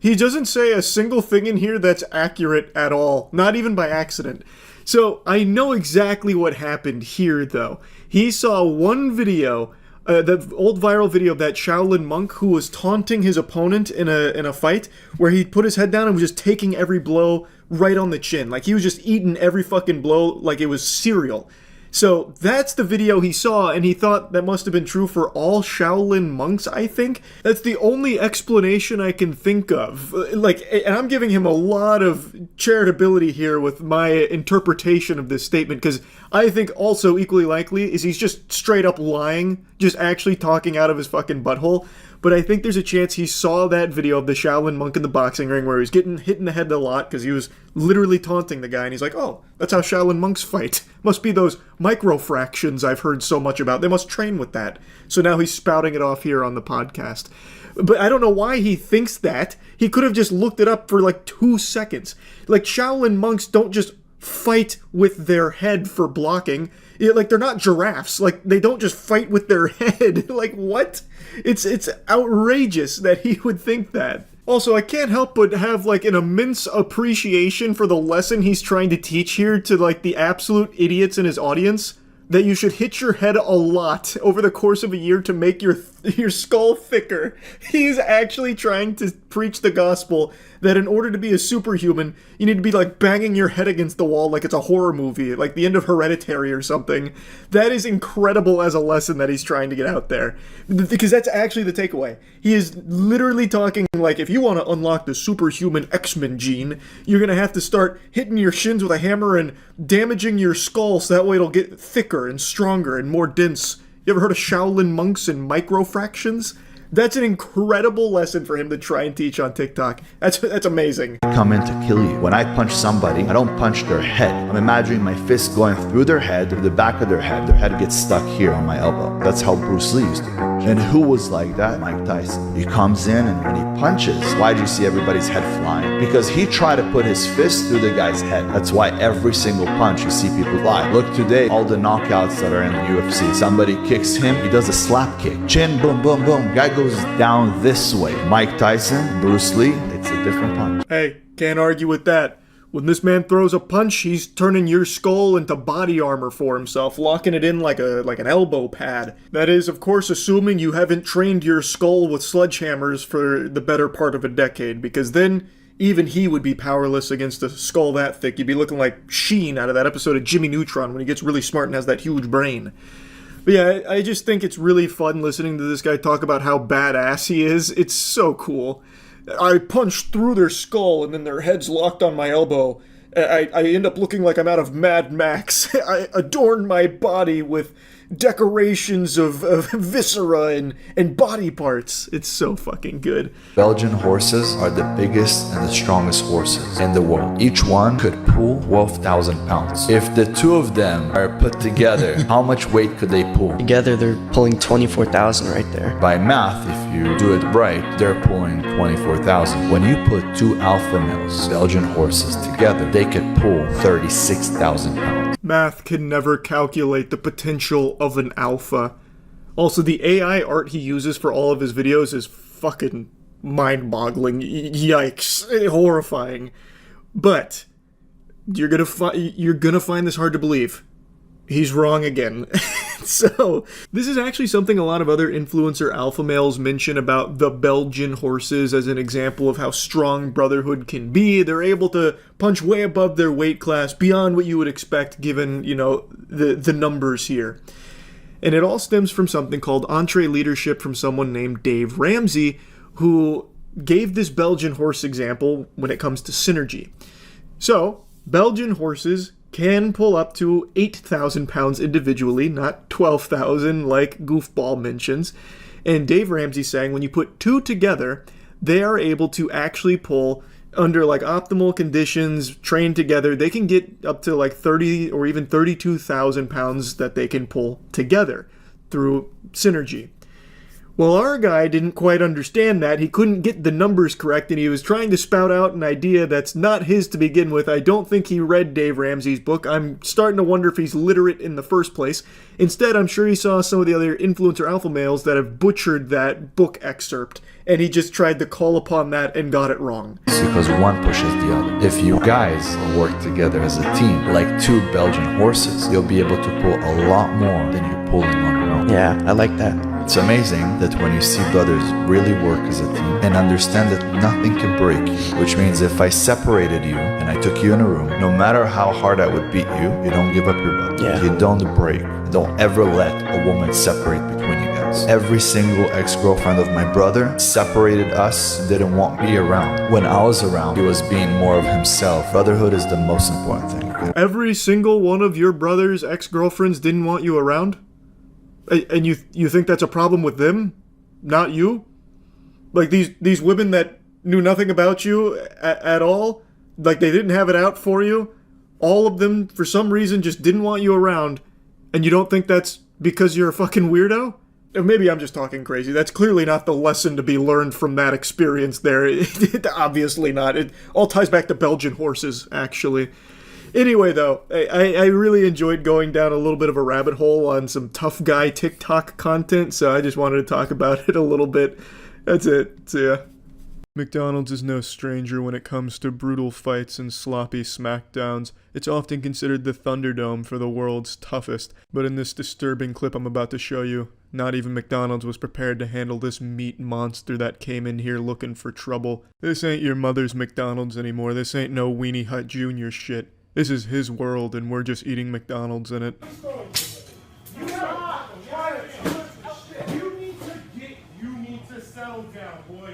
[SPEAKER 1] He doesn't say a single thing in here that's accurate at all, not even by accident. So I know exactly what happened here, though. He saw one video, the old viral video of that Shaolin monk who was taunting his opponent in a fight, where he put his head down and was just taking every blow right on the chin. Like, he was just eating every fucking blow like it was cereal. So that's the video he saw, and he thought that must have been true for all Shaolin monks, I think. That's the only explanation I can think of. Like, and I'm giving him a lot of charitability here with my interpretation of this statement, because I think also equally likely is he's just straight up lying, just actually talking out of his fucking butthole. But I think there's a chance he saw that video of the Shaolin monk in the boxing ring where he was getting hit in the head a lot because he was literally taunting the guy, and he's like, oh, that's how Shaolin monks fight. Must be those microfractions I've heard so much about. They must train with that. So now he's spouting it off here on the podcast. But I don't know why he thinks that. He could have just looked it up for like 2 seconds. Like, Shaolin monks don't just fight with their head for blocking. Like, they're not giraffes. Like, they don't just fight with their head. Like, what? It's outrageous that he would think that. Also, I can't help but have, like, an immense appreciation for the lesson he's trying to teach here to, like, the absolute idiots in his audience. That you should hit your head a lot over the course of a year to make your skull thicker. He's actually trying to preach the gospel that in order to be a superhuman, you need to be like banging your head against the wall like it's a horror movie, like the end of Hereditary or something. That is incredible as a lesson that he's trying to get out there. Because that's actually the takeaway. He is literally talking like, if you want to unlock the superhuman X-Men gene, you're going to have to start hitting your shins with a hammer and damaging your skull so that way it'll get thicker and stronger and more dense. You ever heard of Shaolin monks and microfractions? That's an incredible lesson for him to try and teach on TikTok. That's amazing.
[SPEAKER 15] Come in to kill you. When I punch somebody, I don't punch their head. I'm imagining my fist going through their head, through the back of their head. Their head gets stuck here on my elbow. That's how Bruce Lee used to do. And who was like that? Mike Tyson. He comes in and when he punches, why do you see everybody's head flying? Because he tried to put his fist through the guy's head. That's why every single punch you see people fly. Look today, all the knockouts that are in the UFC. Somebody kicks him, he does a slap kick. Chin, boom, boom, boom. Guy goes down this way. Mike Tyson, Bruce Lee, it's a different punch.
[SPEAKER 1] Hey, can't argue with that. When this man throws a punch, he's turning your skull into body armor for himself, locking it in like an elbow pad. That is, of course, assuming you haven't trained your skull with sledgehammers for the better part of a decade, because then even he would be powerless against a skull that thick. You'd be looking like Sheen out of that episode of Jimmy Neutron when he gets really smart and has that huge brain. But yeah, I just think it's really fun listening to this guy talk about how badass he is. It's so cool. I punch through their skull and then their head's locked on my elbow. I end up looking like I'm out of Mad Max. I adorn my body with decorations of viscera and body parts. It's so fucking good.
[SPEAKER 15] Belgian horses are the biggest and the strongest horses in the world. Each one could pull 12,000 pounds. If the two of them are put together, how much weight could they pull?
[SPEAKER 14] Together, they're pulling 24,000 right there.
[SPEAKER 15] By math, if you do it right, they're pulling 24,000. When you put two alpha males, Belgian horses, together, they could pull 36,000 pounds.
[SPEAKER 1] Math can never calculate the potential of an alpha. Also, the AI art he uses for all of his videos is fucking mind-boggling. Yikes. Horrifying. But you're gonna find this hard to believe. He's wrong again. So, this is actually something a lot of other influencer alpha males mention about the Belgian horses as an example of how strong brotherhood can be. They're able to punch way above their weight class, beyond what you would expect given, you know, the numbers here. And it all stems from something called entree leadership from someone named Dave Ramsey, who gave this Belgian horse example when it comes to synergy. So, Belgian horses can pull up to 8,000 pounds individually, not 12,000 like Goofball mentions. And Dave Ramsey saying when you put two together, they are able to actually pull under like optimal conditions, trained together. They can get up to like 30 or even 32,000 pounds that they can pull together. through synergy. Well, our guy didn't quite understand that. He couldn't get the numbers correct, and he was trying to spout out an idea that's not his to begin with. I don't think he read Dave Ramsey's book. I'm starting to wonder if he's literate in the first place. Instead, I'm sure he saw some of the other influencer alpha males that have butchered that book excerpt, and he just tried to call upon that and got it wrong.
[SPEAKER 15] It's because one pushes the other. If you guys work together as a team, like two Belgian horses, you'll be able to pull a lot more than you're pulling on your own.
[SPEAKER 14] Yeah, I like that.
[SPEAKER 15] It's amazing that when you see brothers really work as a team and understand that nothing can break you, which means if I separated you and I took you in a room, no matter how hard I would beat you, you don't give up your brother.
[SPEAKER 14] Yeah.
[SPEAKER 15] You don't break. Don't ever let a woman separate between you guys. Every single ex-girlfriend of my brother separated us, didn't want me around. When I was around, he was being more of himself. Brotherhood is the most important thing.
[SPEAKER 1] Every single one of your brother's ex-girlfriends didn't want you around? And you think that's a problem with them, not you? Like these women that knew nothing about you at all, like they didn't have it out for you, all of them for some reason just didn't want you around, and you don't think that's because you're a fucking weirdo? Or maybe I'm just talking crazy. That's clearly not the lesson to be learned from that experience there. Obviously not. It all ties back to Belgian horses, actually. Anyway, though, I really enjoyed going down a little bit of a rabbit hole on some tough guy TikTok content, so I just wanted to talk about it a little bit. That's it. See ya. McDonald's is no stranger when it comes to brutal fights and sloppy smackdowns. It's often considered the Thunderdome for the world's toughest, but in this disturbing clip I'm about to show you, not even McDonald's was prepared to handle this meat monster that came in here looking for trouble. This ain't your mother's McDonald's anymore. This ain't no Weenie Hut Jr. shit. This is his world, and we're just eating McDonald's in it.
[SPEAKER 16] You need to settle down, boy.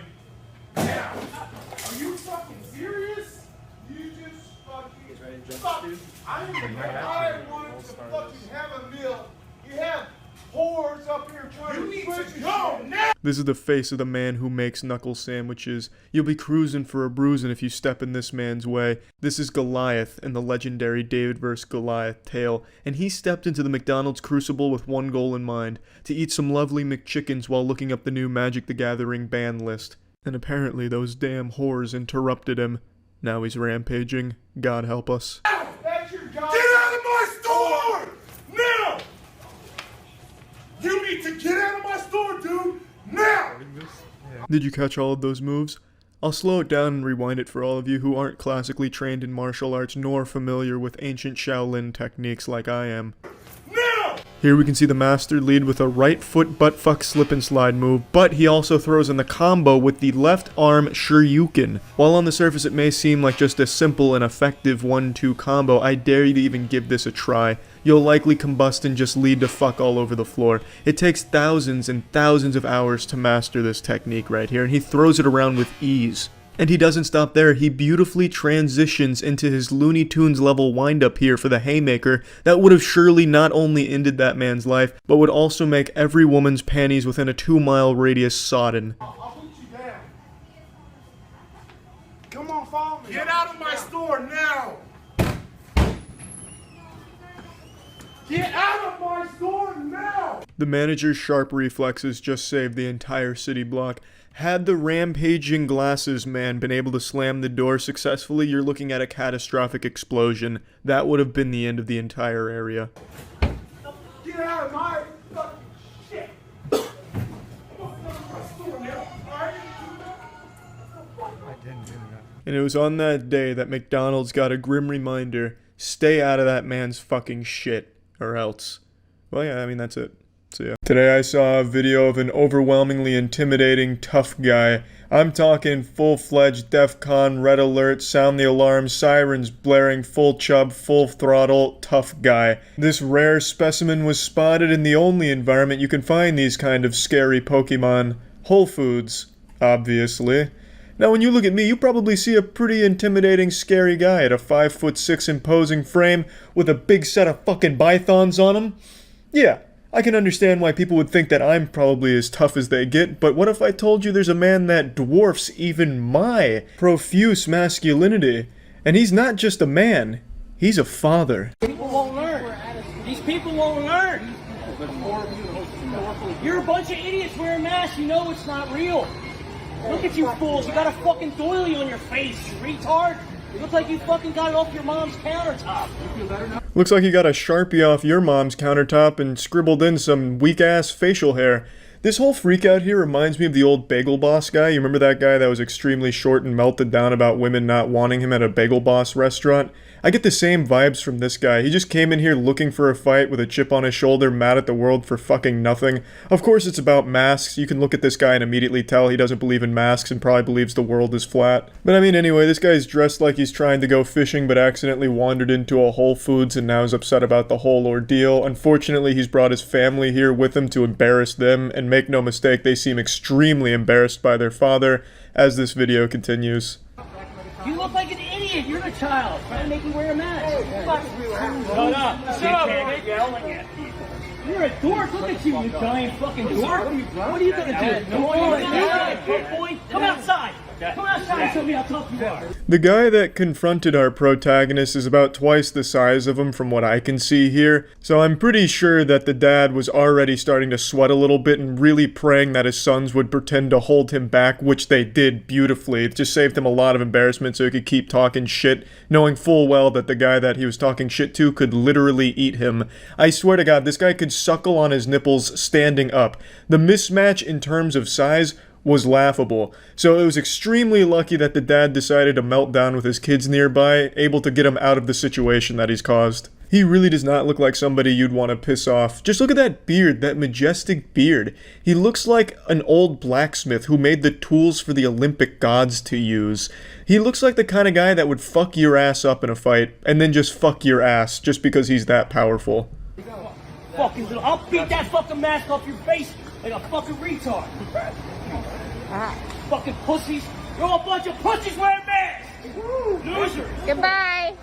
[SPEAKER 16] Now, are you fucking serious? You just fucking fuck. I wanted to fucking have a meal. You have whores up here trying to go now.
[SPEAKER 1] This is the face of the man who makes knuckle sandwiches. You'll be cruising for a bruising if you step in this man's way. This is Goliath in the legendary David vs. Goliath tale, and he stepped into the McDonald's crucible with one goal in mind, to eat some lovely McChickens while looking up the new Magic the Gathering ban list. And apparently those damn whores interrupted him. Now he's rampaging. God help us.
[SPEAKER 16] Get out of my store! Now! You need to get out of my store, dude! Now!
[SPEAKER 1] Did you catch all of those moves? I'll slow it down and rewind it for all of you who aren't classically trained in martial arts nor familiar with ancient Shaolin techniques like I am. Here we can see the master lead with a right foot buttfuck slip and slide move, but he also throws in the combo with the left arm Shoryuken. While on the surface it may seem like just a simple and effective 1-2 combo, I dare you to even give this a try. You'll likely combust and just lead to fuck all over the floor. It takes thousands and thousands of hours to master this technique right here, and he throws it around with ease. And he doesn't stop there, he beautifully transitions into his Looney Tunes level windup here for the haymaker that would have surely not only ended that man's life, but would also make every woman's panties within a 2-mile radius sodden.
[SPEAKER 16] I'll put you down. Come on, follow me. Get out of my store now! Get out of my store now!
[SPEAKER 1] The manager's sharp reflexes just saved the entire city block. Had the rampaging glasses man been able to slam the door successfully, you're looking at a catastrophic explosion. That would have been the end of the entire area.
[SPEAKER 16] Get out of my fucking shit!
[SPEAKER 1] And it was on that day that McDonald's got a grim reminder, stay out of that man's fucking shit, or else. Well, yeah, I mean, that's it. So yeah. Today I saw a video of an overwhelmingly intimidating tough guy. I'm talking full-fledged DEFCON, red alert, sound the alarm, sirens blaring, full chub, full throttle, tough guy. This rare specimen was spotted in the only environment you can find these kind of scary Pokemon, Whole Foods, obviously. Now when you look at me, you probably see a pretty intimidating, scary guy at a 5'6" imposing frame with a big set of fucking pythons on him. Yeah. I can understand why people would think that I'm probably as tough as they get, but what if I told you there's a man that dwarfs even my profuse masculinity? And he's not just a man, He's a father.
[SPEAKER 12] People won't learn. These people won't learn. You're a bunch of idiots wearing masks. You know it's not real. Look at you fools. You got a fucking doily on your face, you retard. It looks like you fucking got it off your mom's countertop. You feel better now?
[SPEAKER 1] Looks like you got a Sharpie off your mom's countertop and scribbled in some weak-ass facial hair. This whole freak out here reminds me of the old Bagel Boss guy. You remember that guy that was extremely short and melted down about women not wanting him at a Bagel Boss restaurant? I get the same vibes from this guy. He just came in here looking for a fight with a chip on his shoulder, mad at the world for fucking nothing. Of course it's about masks. You can look at this guy and immediately tell he doesn't believe in masks and probably believes the world is flat. But I mean, anyway, this guy's dressed like he's trying to go fishing but accidentally wandered into a Whole Foods and now is upset about the whole ordeal. Unfortunately, he's brought his family here with him to embarrass them, and make no mistake, they seem extremely embarrassed by their father as this video continues.
[SPEAKER 12] You look like an idiot. You're the child. Trying to make me wear a mask. Shut up. Shut up. Yelling at people. You're a dork. Look at you, you giant fucking dork. What are you going to do? Come outside. Come outside and tell me how tough you are.
[SPEAKER 1] The guy that confronted our protagonist is about twice the size of him from what I can see here, so I'm pretty sure that the dad was already starting to sweat a little bit and really praying that his sons would pretend to hold him back, which they did beautifully. It just saved him a lot of embarrassment so he could keep talking shit, knowing full well that the guy that he was talking shit to could literally eat him. I swear to God, this guy could suckle on his nipples standing up. The mismatch in terms of size was laughable. So it was extremely lucky that the dad decided to melt down with his kids nearby, able to get him out of the situation that he's caused. He really does not look like somebody you'd want to piss off. Just look at that beard, that majestic beard. He looks like an old blacksmith who made the tools for the Olympic gods to use. He looks like the kind of guy that would fuck your ass up in a fight, and then just fuck your ass just because he's that powerful.
[SPEAKER 12] Fucking little, I'll beat that fucking mask off your face like a fucking retard. Fucking pussies. You're all a bunch of pussies wearing masks. Losers.
[SPEAKER 11] Goodbye.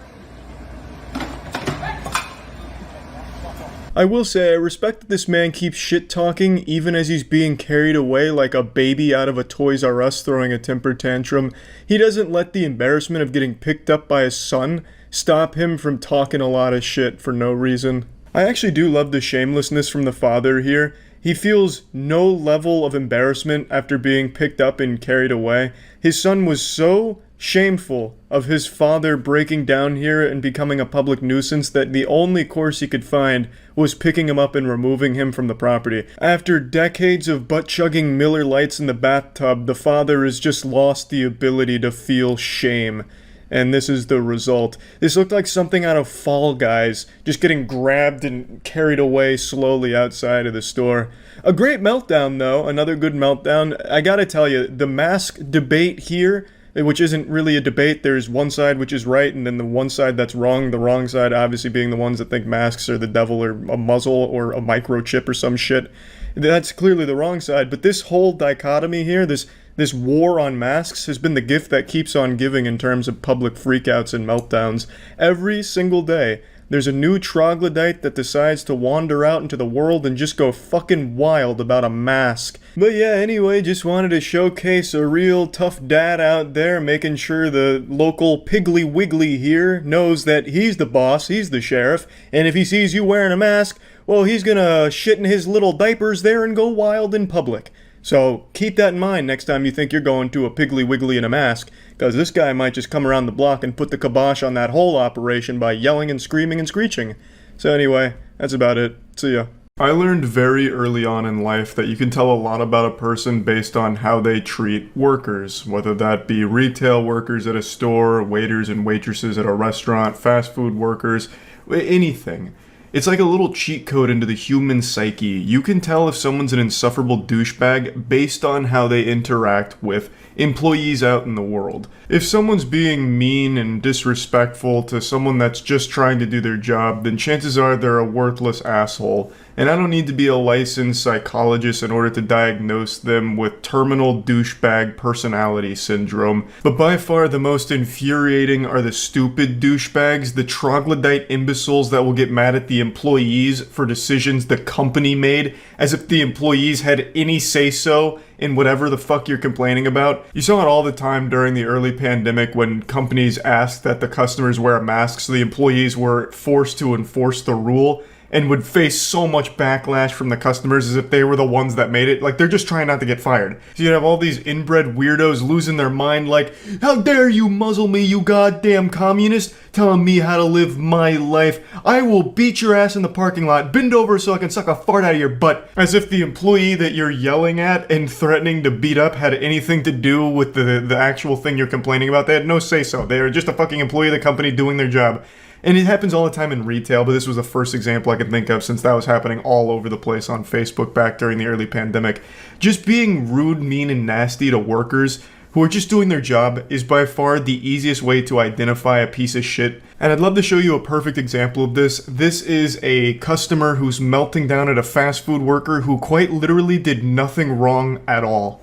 [SPEAKER 1] I will say, I respect that this man keeps shit-talking even as he's being carried away like a baby out of a Toys R Us throwing a temper tantrum. He doesn't let the embarrassment of getting picked up by his son stop him from talking a lot of shit for no reason. I actually do love the shamelessness from the father here. He feels no level of embarrassment after being picked up and carried away. His son was so shameful of his father breaking down here and becoming a public nuisance that the only course he could find was picking him up and removing him from the property. After decades of butt-chugging Miller Lights in the bathtub, the father has just lost the ability to feel shame. And this is the result. This looked like something out of Fall Guys, just getting grabbed and carried away slowly outside of the store. A great meltdown, though, another good meltdown. I gotta tell you, the mask debate here, which isn't really a debate, there's one side which is right, and then the one side that's wrong, the wrong side obviously being the ones that think masks are the devil or a muzzle or a microchip or some shit. That's clearly the wrong side, but this whole dichotomy here, this war on masks has been the gift that keeps on giving in terms of public freakouts and meltdowns. Every single day, there's a new troglodyte that decides to wander out into the world and just go fucking wild about a mask. But yeah, anyway, just wanted to showcase a real tough dad out there, making sure the local Piggly Wiggly here knows that he's the boss, he's the sheriff, and if he sees you wearing a mask, well, he's gonna shit in his little diapers there and go wild in public. So keep that in mind next time you think you're going to a Piggly Wiggly in a mask, because this guy might just come around the block and put the kibosh on that whole operation by yelling and screaming and screeching. So anyway, that's about it. See ya. I learned very early on in life that you can tell a lot about a person based on how they treat workers, whether that be retail workers at a store, waiters and waitresses at a restaurant, fast food workers, anything. It's like a little cheat code into the human psyche. You can tell if someone's an insufferable douchebag based on how they interact with employees out in the world. If someone's being mean and disrespectful to someone that's just trying to do their job, then chances are they're a worthless asshole. And I don't need to be a licensed psychologist in order to diagnose them with terminal douchebag personality syndrome. But by far the most infuriating are the stupid douchebags, the troglodyte imbeciles that will get mad at the employees for decisions the company made, as if the employees had any say-so in whatever the fuck you're complaining about. You saw it all the time during the early pandemic when companies asked that the customers wear a mask so the employees were forced to enforce the rule. and would face so much backlash from the customers as if they were the ones that made it. Like, they're just trying not to get fired. So you have all these inbred weirdos losing their mind like, how dare you muzzle me, you goddamn communist, telling me how to live my life. I will beat your ass in the parking lot, bend over so I can suck a fart out of your butt. As if the employee that you're yelling at and threatening to beat up had anything to do with the actual thing you're complaining about. They had no say-so. They were just a fucking employee of the company doing their job. And it happens all the time in retail, but this was the first example I could think of since that was happening all over the place on Facebook back during the early pandemic. Just being rude, mean, and nasty to workers who are just doing their job is by far the easiest way to identify a piece of shit. And I'd love to show you a perfect example of this. This is a customer who's melting down at a fast food worker who quite literally did nothing wrong at all.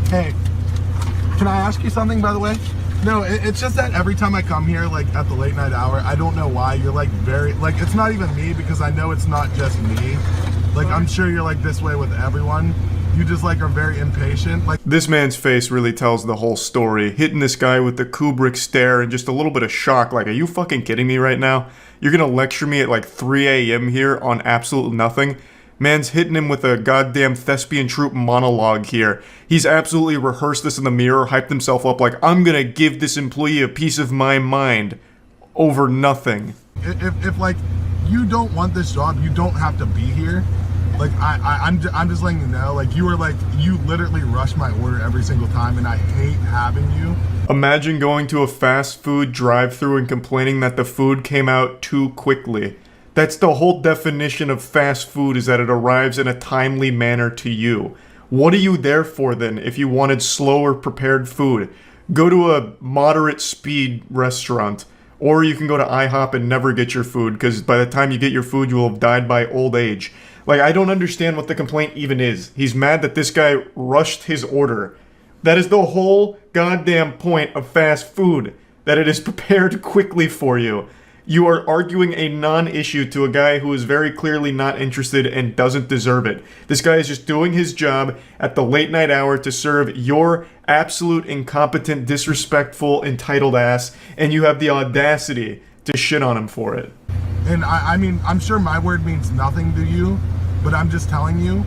[SPEAKER 16] Hey, can I ask you something, by the way? No, it's just that every time I come here, like, at the late night hour, I don't know why, you're, like, very, like, it's not even me, because I know it's not just me. Like, I'm sure you're, like, this way with everyone. You just, like, are very impatient. Like,
[SPEAKER 1] this man's face really tells the whole story, hitting this guy with the Kubrick stare and just a little bit of shock, like, are you fucking kidding me right now? You're gonna lecture me at, like, 3 a.m. here on absolute nothing? Man's hitting him with a goddamn thespian troupe monologue here. He's absolutely rehearsed this in the mirror, hyped himself up like, I'm gonna give this employee a piece of my mind over nothing.
[SPEAKER 16] if like, you don't want this job, you don't have to be here. Like, I'm just letting you know, like, you literally rush my order every single time, and I hate having you.
[SPEAKER 1] Imagine going to a fast food drive-thru and complaining that the food came out too quickly. That's the whole definition of fast food, is that it arrives in a timely manner to you. What are you there for then if you wanted slower prepared food? Go to a moderate speed restaurant, or you can go to IHOP and never get your food, because by the time you get your food, you will have died by old age. Like, I don't understand what the complaint even is. He's mad that this guy rushed his order. That is the whole goddamn point of fast food, that it is prepared quickly for you. You are arguing a non-issue to a guy who is very clearly not interested and doesn't deserve it. This guy is just doing his job at the late night hour to serve your absolute incompetent, disrespectful, entitled ass, and you have the audacity to shit on him for it.
[SPEAKER 16] And I mean, I'm sure my word means nothing to you, but I'm just telling you,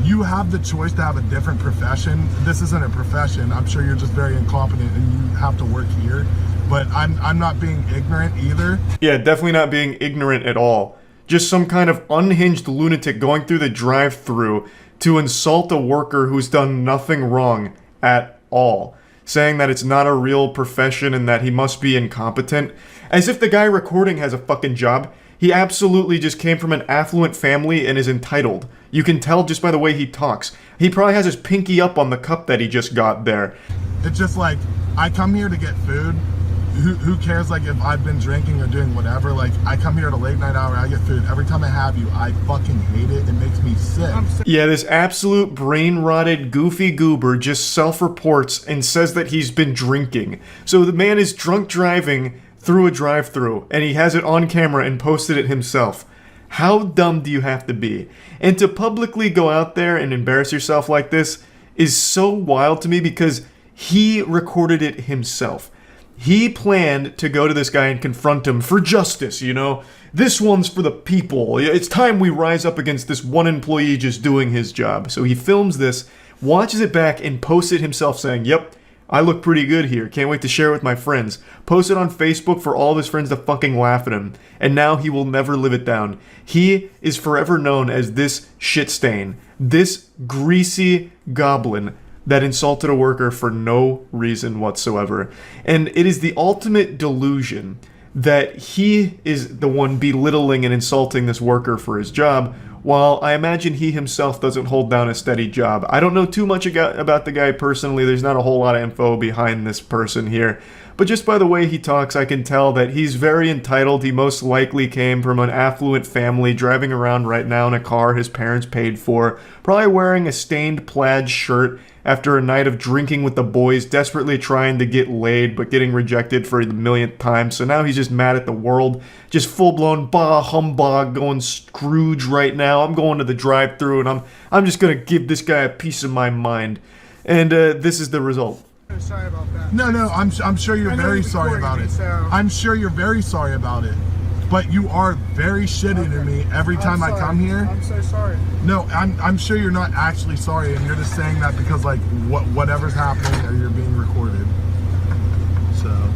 [SPEAKER 16] you have the choice to have a different profession. This isn't a profession. I'm sure you're just very incompetent and you have to work here. But I'm not being ignorant either.
[SPEAKER 1] Yeah, definitely not being ignorant at all. Just some kind of unhinged lunatic going through the drive-thru to insult a worker who's done nothing wrong at all. Saying that it's not a real profession and that he must be incompetent. As if the guy recording has a fucking job. He absolutely just came from an affluent family and is entitled. You can tell just by the way he talks. He probably has his pinky up on the cup that he just got there.
[SPEAKER 16] It's just like, I come here to get food. Who cares, like, if I've been drinking or doing whatever? Like, I come here at a late night hour, I get food. Every time I have you, I fucking hate it. It makes me sick.
[SPEAKER 1] Yeah, this absolute brain-rotted goofy goober just self-reports and says that he's been drinking. So the man is drunk driving through a drive-thru, and he has it on camera and posted it himself. How dumb do you have to be? And to publicly go out there and embarrass yourself like this is so wild to me because he recorded it himself. He planned to go to this guy and confront him for justice, you know? This one's for the people. It's time we rise up against this one employee just doing his job. So he films this, watches it back, and posts it himself saying, yep, I look pretty good here. Can't wait to share it with my friends. Post it on Facebook for all of his friends to fucking laugh at him. And now he will never live it down. He is forever known as this shit stain. This greasy goblin that insulted a worker for no reason whatsoever. And it is the ultimate delusion that he is the one belittling and insulting this worker for his job, while I imagine he himself doesn't hold down a steady job. I don't know too much about the guy personally. There's not a whole lot of info behind this person here. But just by the way he talks, I can tell that he's very entitled. He most likely came from an affluent family, driving around right now in a car his parents paid for, probably wearing a stained plaid shirt after a night of drinking with the boys, desperately trying to get laid, but getting rejected for the millionth time. So now he's just mad at the world, just full-blown bah humbug, going Scrooge right now. I'm going to the drive-thru, and I'm just gonna give this guy a piece of my mind. And this is the result.
[SPEAKER 16] so sorry about that.
[SPEAKER 17] No, I'm sure you're very sorry about it. I'm sure you're very sorry about it. But you are very shitty to me every time I come here.
[SPEAKER 16] I'm so sorry.
[SPEAKER 17] No, I'm sure you're not actually sorry, and you're just saying that because like whatever's happening or you're being recorded. So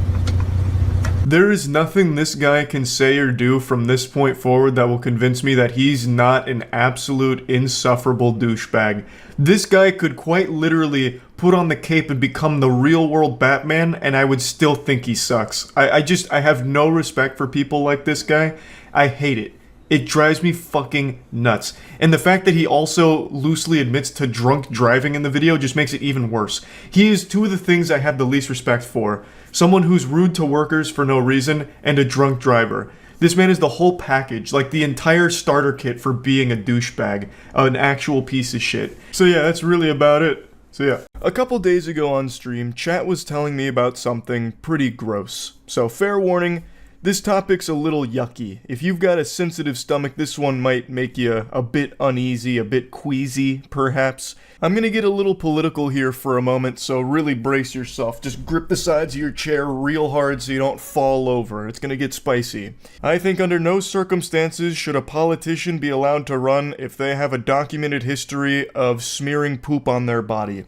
[SPEAKER 1] there is nothing this guy can say or do from this point forward that will convince me that he's not an absolute insufferable douchebag. This guy could quite literally put on the cape and become the real world Batman, and I would still think he sucks. I have no respect for people like this guy. I hate it. It drives me fucking nuts. And the fact that he also loosely admits to drunk driving in the video just makes it even worse. He is two of the things I have the least respect for. Someone who's rude to workers for no reason, and a drunk driver. This man is the whole package, like the entire starter kit for being a douchebag, an actual piece of shit. So yeah, that's really about it. So yeah, a couple days ago on stream, chat was telling me about something pretty gross. So fair warning, this topic's a little yucky. If you've got a sensitive stomach, this one might make you a bit uneasy, a bit queasy, perhaps. I'm gonna get a little political here for a moment, so really brace yourself. Just grip the sides of your chair real hard so you don't fall over. It's gonna get spicy. I think under no circumstances should a politician be allowed to run if they have a documented history of smearing poop on their body.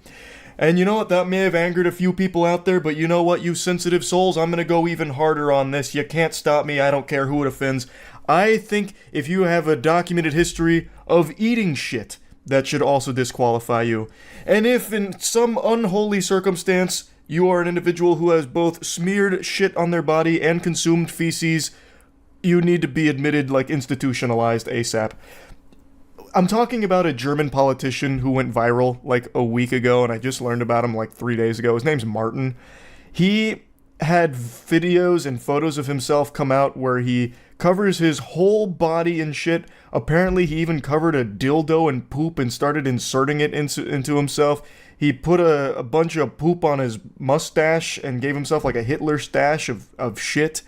[SPEAKER 1] And you know what, that may have angered a few people out there, but you know what, you sensitive souls, I'm gonna go even harder on this. You can't stop me, I don't care who it offends. I think if you have a documented history of eating shit, that should also disqualify you. And if in some unholy circumstance, you are an individual who has both smeared shit on their body and consumed feces, you need to be admitted, like institutionalized ASAP. I'm talking about a German politician who went viral like a week ago, and I just learned about him like 3 days ago. His name's Martin. He had videos and photos of himself come out where he covers his whole body in shit. Apparently, he even covered a dildo in poop and started inserting it into himself. He put a bunch of poop on his mustache and gave himself like a Hitler stash of shit.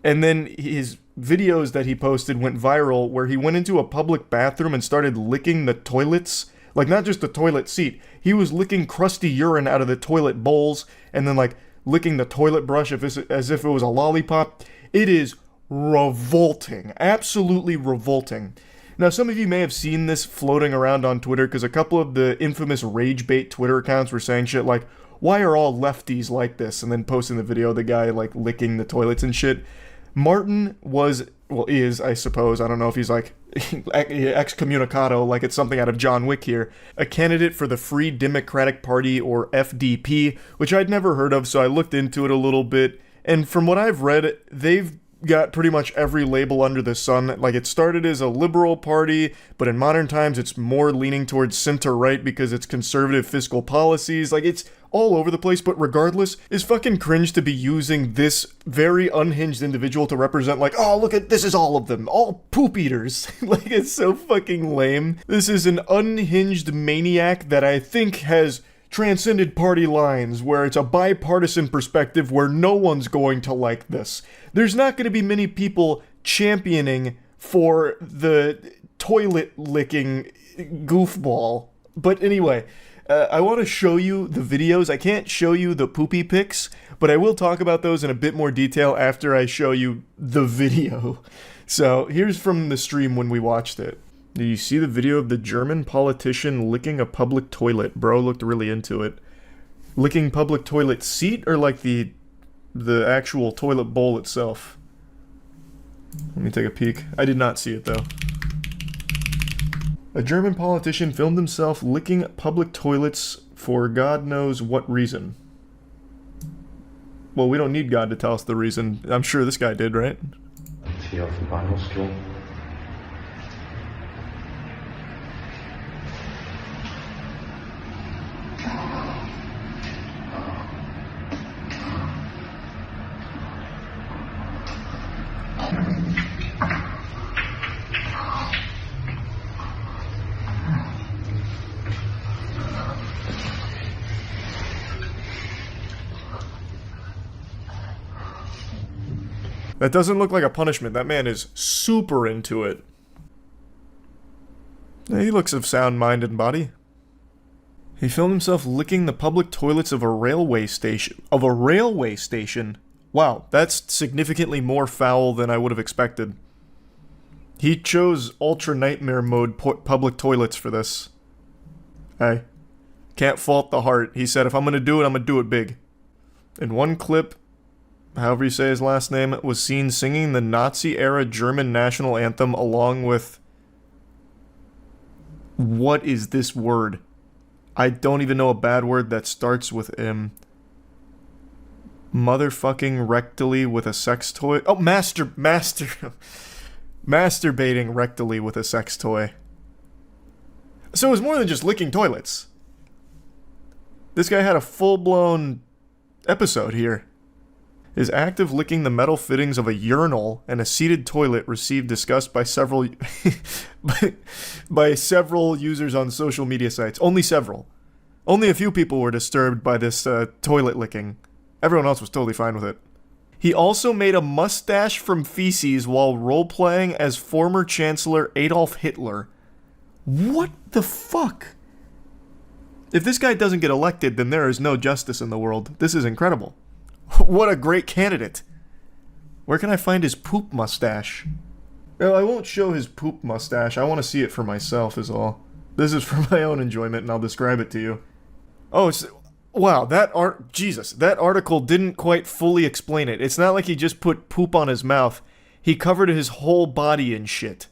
[SPEAKER 1] And then his videos that he posted went viral where he went into a public bathroom and started licking the toilets. Like, not just the toilet seat. He was licking crusty urine out of the toilet bowls and then, like, licking the toilet brush as if it was a lollipop. It is revolting. Absolutely revolting. Now, some of you may have seen this floating around on Twitter because a couple of the infamous rage bait Twitter accounts were saying shit like, why are all lefties like this? And then posting the video of the guy, like, licking the toilets and shit. Martin is, I suppose, I don't know if he's like excommunicado, like it's something out of John Wick here, a candidate for the Free Democratic Party, or FDP, which I'd never heard of, so I looked into it a little bit, and from what I've read, they've got pretty much every label under the sun. Like, it started as a liberal party, but in modern times it's more leaning towards center-right because it's conservative fiscal policies. Like, it's all over the place, but regardless, it's fucking cringe to be using this very unhinged individual to represent, like, oh, look at, this is all of them, all poop eaters. Like, it's so fucking lame. This is an unhinged maniac that I think has transcended party lines, where it's a bipartisan perspective where no one's going to like this. There's not going to be many people championing for the toilet licking goofball. But anyway, I want to show you the videos. I can't show you the poopy pics, but I will talk about those in a bit more detail after I show you the video. So here's from the stream when we watched it. Do you see the video of the German politician licking a public toilet? Bro looked really into it. Licking public toilet seat, or like the actual toilet bowl itself? Let me take a peek. I did not see it though. A German politician filmed himself licking public toilets for God knows what reason. Well, we don't need God to tell us the reason. I'm sure this guy did, right?
[SPEAKER 18] Hier auf dem Bahnhofsklo.
[SPEAKER 1] That doesn't look like a punishment. That man is super into it. He looks of sound mind and body. He filmed himself licking the public toilets of a railway station. Of a railway station? Wow, that's significantly more foul than I would have expected. He chose Ultra Nightmare Mode public toilets for this. Hey, can't fault the heart. He said, if I'm gonna do it, I'm gonna do it big. In one clip, however you say his last name, was seen singing the Nazi-era German national anthem along with... What is this word? I don't even know a bad word that starts with M. Motherfucking rectally with a sex toy. Oh, masturbating rectally with a sex toy. So it was more than just licking toilets. This guy had a full-blown episode here. His act of licking the metal fittings of a urinal and a seated toilet received disgust by several by several users on social media sites. Only several. Only a few people were disturbed by this toilet licking. Everyone else was totally fine with it. He also made a mustache from feces while role-playing as former Chancellor Adolf Hitler. What the fuck? If this guy doesn't get elected, then there is no justice in the world. This is incredible. What a great candidate. Where can I find his poop mustache? Well, I won't show his poop mustache. I want to see it for myself is all. This is for my own enjoyment, and I'll describe it to you. Oh, it's... Wow, that article didn't quite fully explain it. It's not like he just put poop on his mouth. He covered his whole body in shit.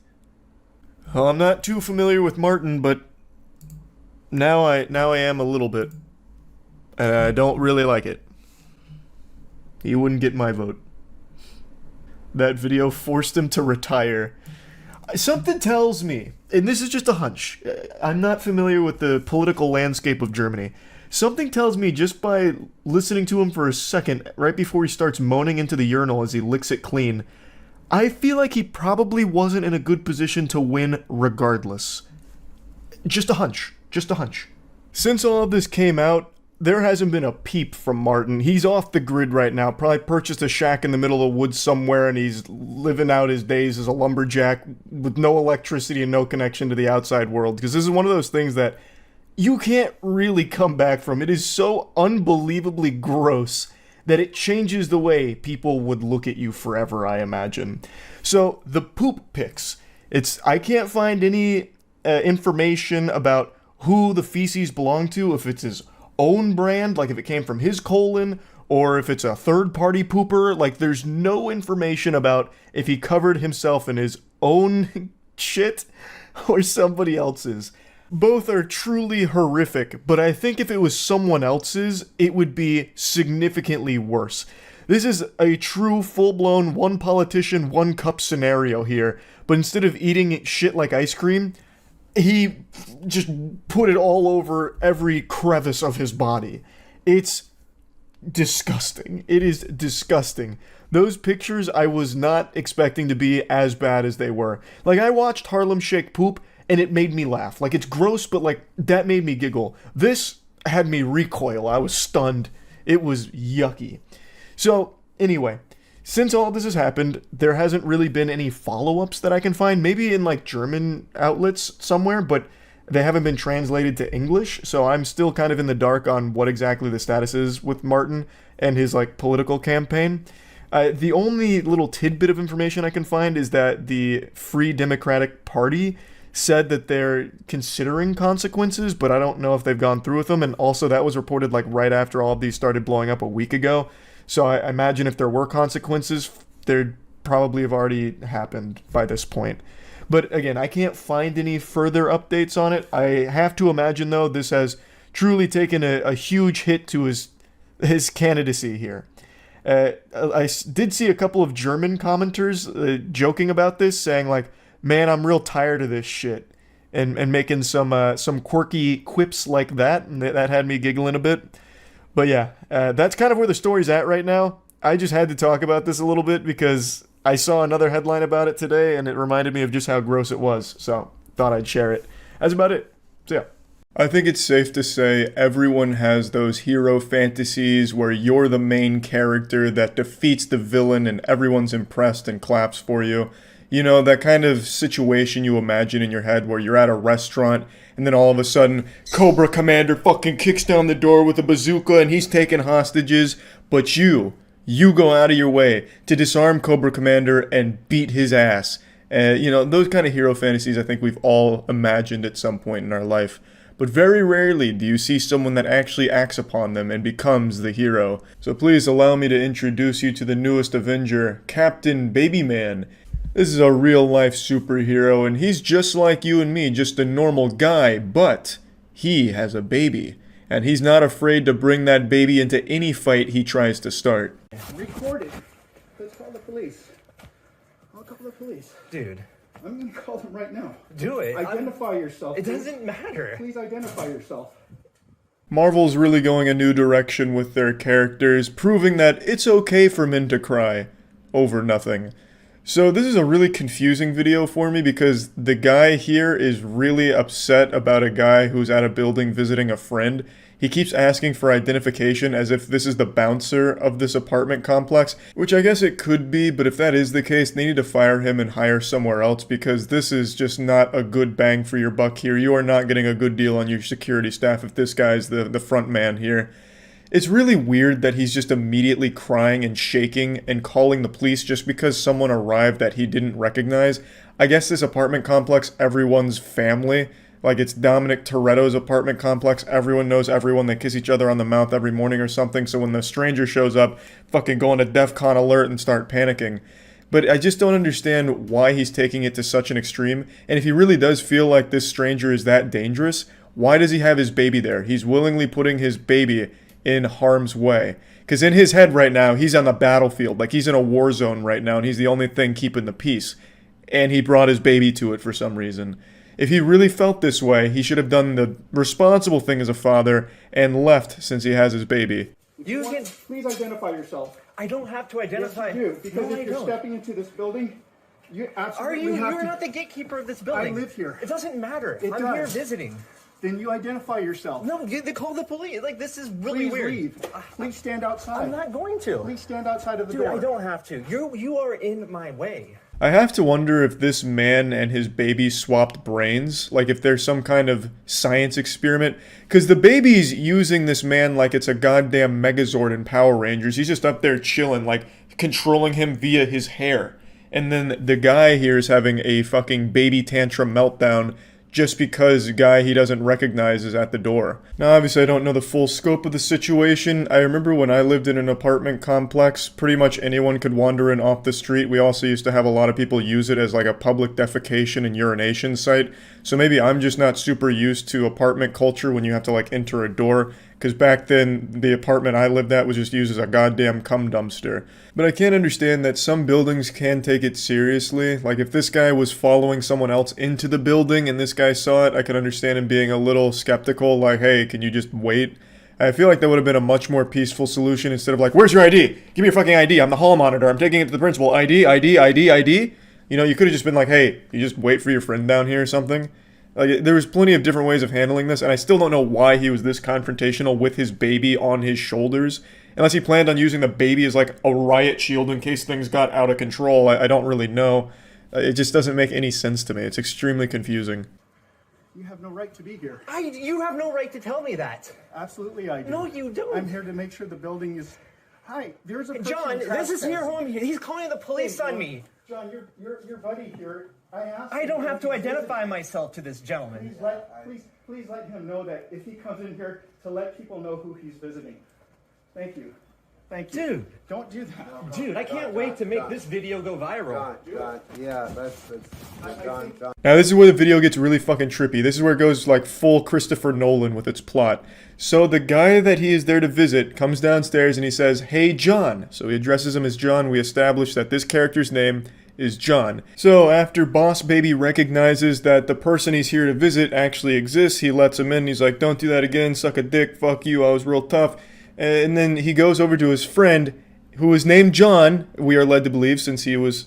[SPEAKER 1] Well, I'm not too familiar with Martin, but now I am a little bit. And I don't really like it. He wouldn't get my vote. That video forced him to retire. Something tells me, and this is just a hunch, I'm not familiar with the political landscape of Germany. Something tells me just by listening to him for a second, right before he starts moaning into the urinal as he licks it clean, I feel like he probably wasn't in a good position to win regardless. Just a hunch. Just a hunch. Since all of this came out, there hasn't been a peep from Martin. He's off the grid right now. Probably purchased a shack in the middle of the woods somewhere, and he's living out his days as a lumberjack with no electricity and no connection to the outside world. Because this is one of those things that you can't really come back from. It is so unbelievably gross that it changes the way people would look at you forever, I imagine. So, the poop pics. I can't find any information about who the feces belong to, if it's his own brand, like if it came from his colon, or if it's a third-party pooper. Like, there's no information about if he covered himself in his own shit or somebody else's. Both are truly horrific, but I think if it was someone else's, it would be significantly worse. This is a true full-blown one politician, one cup scenario here, but instead of eating shit like ice cream, he just put it all over every crevice of his body. It's disgusting. It is disgusting. Those pictures I was not expecting to be as bad as they were. Like, I watched Harlem Shake poop, and it made me laugh. Like, it's gross, but, like, that made me giggle. This had me recoil. I was stunned. It was yucky. So, anyway, since all this has happened, there hasn't really been any follow-ups that I can find. Maybe in, like, German outlets somewhere, but they haven't been translated to English, so I'm still kind of in the dark on what exactly the status is with Martin and his, like, political campaign. The only little tidbit of information I can find is that the Free Democratic Party said that they're considering consequences, but I don't know if they've gone through with them, and also that was reported like right after all of these started blowing up a week ago, so I imagine if there were consequences, they'd probably have already happened by this point. But again, I can't find any further updates on it. I have to imagine, though, this has truly taken a huge hit to his candidacy here. I did see a couple of German commenters joking about this, saying like, man, I'm real tired of this shit, and making some quirky quips like that, and that had me giggling a bit. But yeah, that's kind of where the story's at right now. I just had to talk about this a little bit because I saw another headline about it today, and it reminded me of just how gross it was, so thought I'd share it. That's about it. So yeah. I think it's safe to say everyone has those hero fantasies where you're the main character that defeats the villain and everyone's impressed and claps for you. You know, that kind of situation you imagine in your head where you're at a restaurant and then all of a sudden Cobra Commander fucking kicks down the door with a bazooka and he's taking hostages, but you go out of your way to disarm Cobra Commander and beat his ass. You know, those kind of hero fantasies I think we've all imagined at some point in our life. But very rarely do you see someone that actually acts upon them and becomes the hero. So please allow me to introduce you to the newest Avenger, Captain Babyman. This is a real-life superhero, and he's just like you and me, just a normal guy, but he has a baby. And he's not afraid to bring that baby into any fight he tries to start.
[SPEAKER 19] Record it. Let's call the police. I'll call the police.
[SPEAKER 8] Dude.
[SPEAKER 19] I'm gonna call them right now.
[SPEAKER 8] Do it.
[SPEAKER 19] Identify yourself.
[SPEAKER 8] It
[SPEAKER 19] please.
[SPEAKER 8] doesn't matter.
[SPEAKER 19] Please identify yourself.
[SPEAKER 1] Marvel's really going a new direction with their characters, proving that it's okay for men to cry over nothing. So this is a really confusing video for me because the guy here is really upset about a guy who's at a building visiting a friend. He keeps asking for identification as if this is the bouncer of this apartment complex, which I guess it could be, but if that is the case, they need to fire him and hire somewhere else because this is just not a good bang for your buck here. You are not getting a good deal on your security staff if this guy's the front man here. It's really weird that he's just immediately crying and shaking and calling the police just because someone arrived that he didn't recognize. I guess this apartment complex, everyone's family. Like it's Dominic Toretto's apartment complex. Everyone knows everyone. They kiss each other on the mouth every morning or something. So when the stranger shows up, fucking go into DEFCON alert and start panicking. But I just don't understand why he's taking it to such an extreme. And if he really does feel like this stranger is that dangerous, why does he have his baby there? He's willingly putting his baby in harm's way. Because in his head right now, he's on the battlefield. Like he's in a war zone right now and he's the only thing keeping the peace. And he brought his baby to it for some reason. If he really felt this way, he should have done the responsible thing as a father and left since he has his baby.
[SPEAKER 19] You can please identify yourself.
[SPEAKER 8] I don't have to identify.
[SPEAKER 19] Yes, you do, because
[SPEAKER 8] No,
[SPEAKER 19] if
[SPEAKER 8] I
[SPEAKER 19] you're
[SPEAKER 8] don't.
[SPEAKER 19] stepping into this building, you absolutely
[SPEAKER 8] Are you?
[SPEAKER 19] have
[SPEAKER 8] You're
[SPEAKER 19] to.
[SPEAKER 8] not the gatekeeper of this building.
[SPEAKER 19] I live here.
[SPEAKER 8] It doesn't matter.
[SPEAKER 19] It
[SPEAKER 8] I'm
[SPEAKER 19] does.
[SPEAKER 8] here visiting.
[SPEAKER 19] Then you identify yourself.
[SPEAKER 8] No, they call the police. Like, this is really
[SPEAKER 19] Please
[SPEAKER 8] weird.
[SPEAKER 19] leave. Please stand outside.
[SPEAKER 8] I'm not going to.
[SPEAKER 19] Please stand outside of the
[SPEAKER 8] Dude,
[SPEAKER 19] door.
[SPEAKER 8] I don't have to. You are in my way.
[SPEAKER 1] I have to wonder if this man and his baby swapped brains, like if there's some kind of science experiment, because the baby's using this man like it's a goddamn Megazord in Power Rangers. He's just up there chilling, like controlling him via his hair. And then the guy here is having a fucking baby tantrum meltdown just because a guy he doesn't recognize is at the door. Now, obviously, I don't know the full scope of the situation. I remember when I lived in an apartment complex, pretty much anyone could wander in off the street. We also used to have a lot of people use it as like a public defecation and urination site. So maybe I'm just not super used to apartment culture when you have to like enter a door. Because back then, the apartment I lived at was just used as a goddamn cum dumpster. But I can't understand that some buildings can take it seriously. Like, if this guy was following someone else into the building and this guy saw it, I could understand him being a little skeptical, like, hey, can you just wait? I feel like that would have been a much more peaceful solution instead of like, where's your ID? Give me your fucking ID. I'm the hall monitor. I'm taking it to the principal. ID, ID, ID, ID. You know, you could have just been like, hey, you just wait for your friend down here or something. Like, there was plenty of different ways of handling this, and I still don't know why he was this confrontational with his baby on his shoulders. Unless he planned on using the baby as, like, a riot shield in case things got out of control. I don't really know. It just doesn't make any sense to me. It's extremely confusing.
[SPEAKER 19] You have no right to be here.
[SPEAKER 8] You have no right to tell me that.
[SPEAKER 19] Absolutely, I do.
[SPEAKER 8] No, you don't.
[SPEAKER 19] I'm here to make sure the building is. Hi, there's a person
[SPEAKER 8] John, this is your home. He's calling the police on me.
[SPEAKER 19] John, your buddy here.
[SPEAKER 8] I don't have to identify myself to this gentleman.
[SPEAKER 19] Please let him know that if he comes in here to let people know who he's visiting. Thank you. Thank you.
[SPEAKER 8] Dude.
[SPEAKER 19] Don't do that.
[SPEAKER 8] Dude, I can't wait to make this video go viral.
[SPEAKER 2] John, yeah, that's John.
[SPEAKER 1] Now this is where the video gets really fucking trippy. This is where it goes like full Christopher Nolan with its plot. So the guy that he is there to visit comes downstairs and he says, "Hey John." So he addresses him as John. We establish that this character's name is John. So after Boss Baby recognizes that the person he's here to visit actually exists, he lets him in. He's like, "Don't do that again, suck a dick, fuck you, I was real tough." And then he goes over to his friend, who is named John, we are led to believe, since he was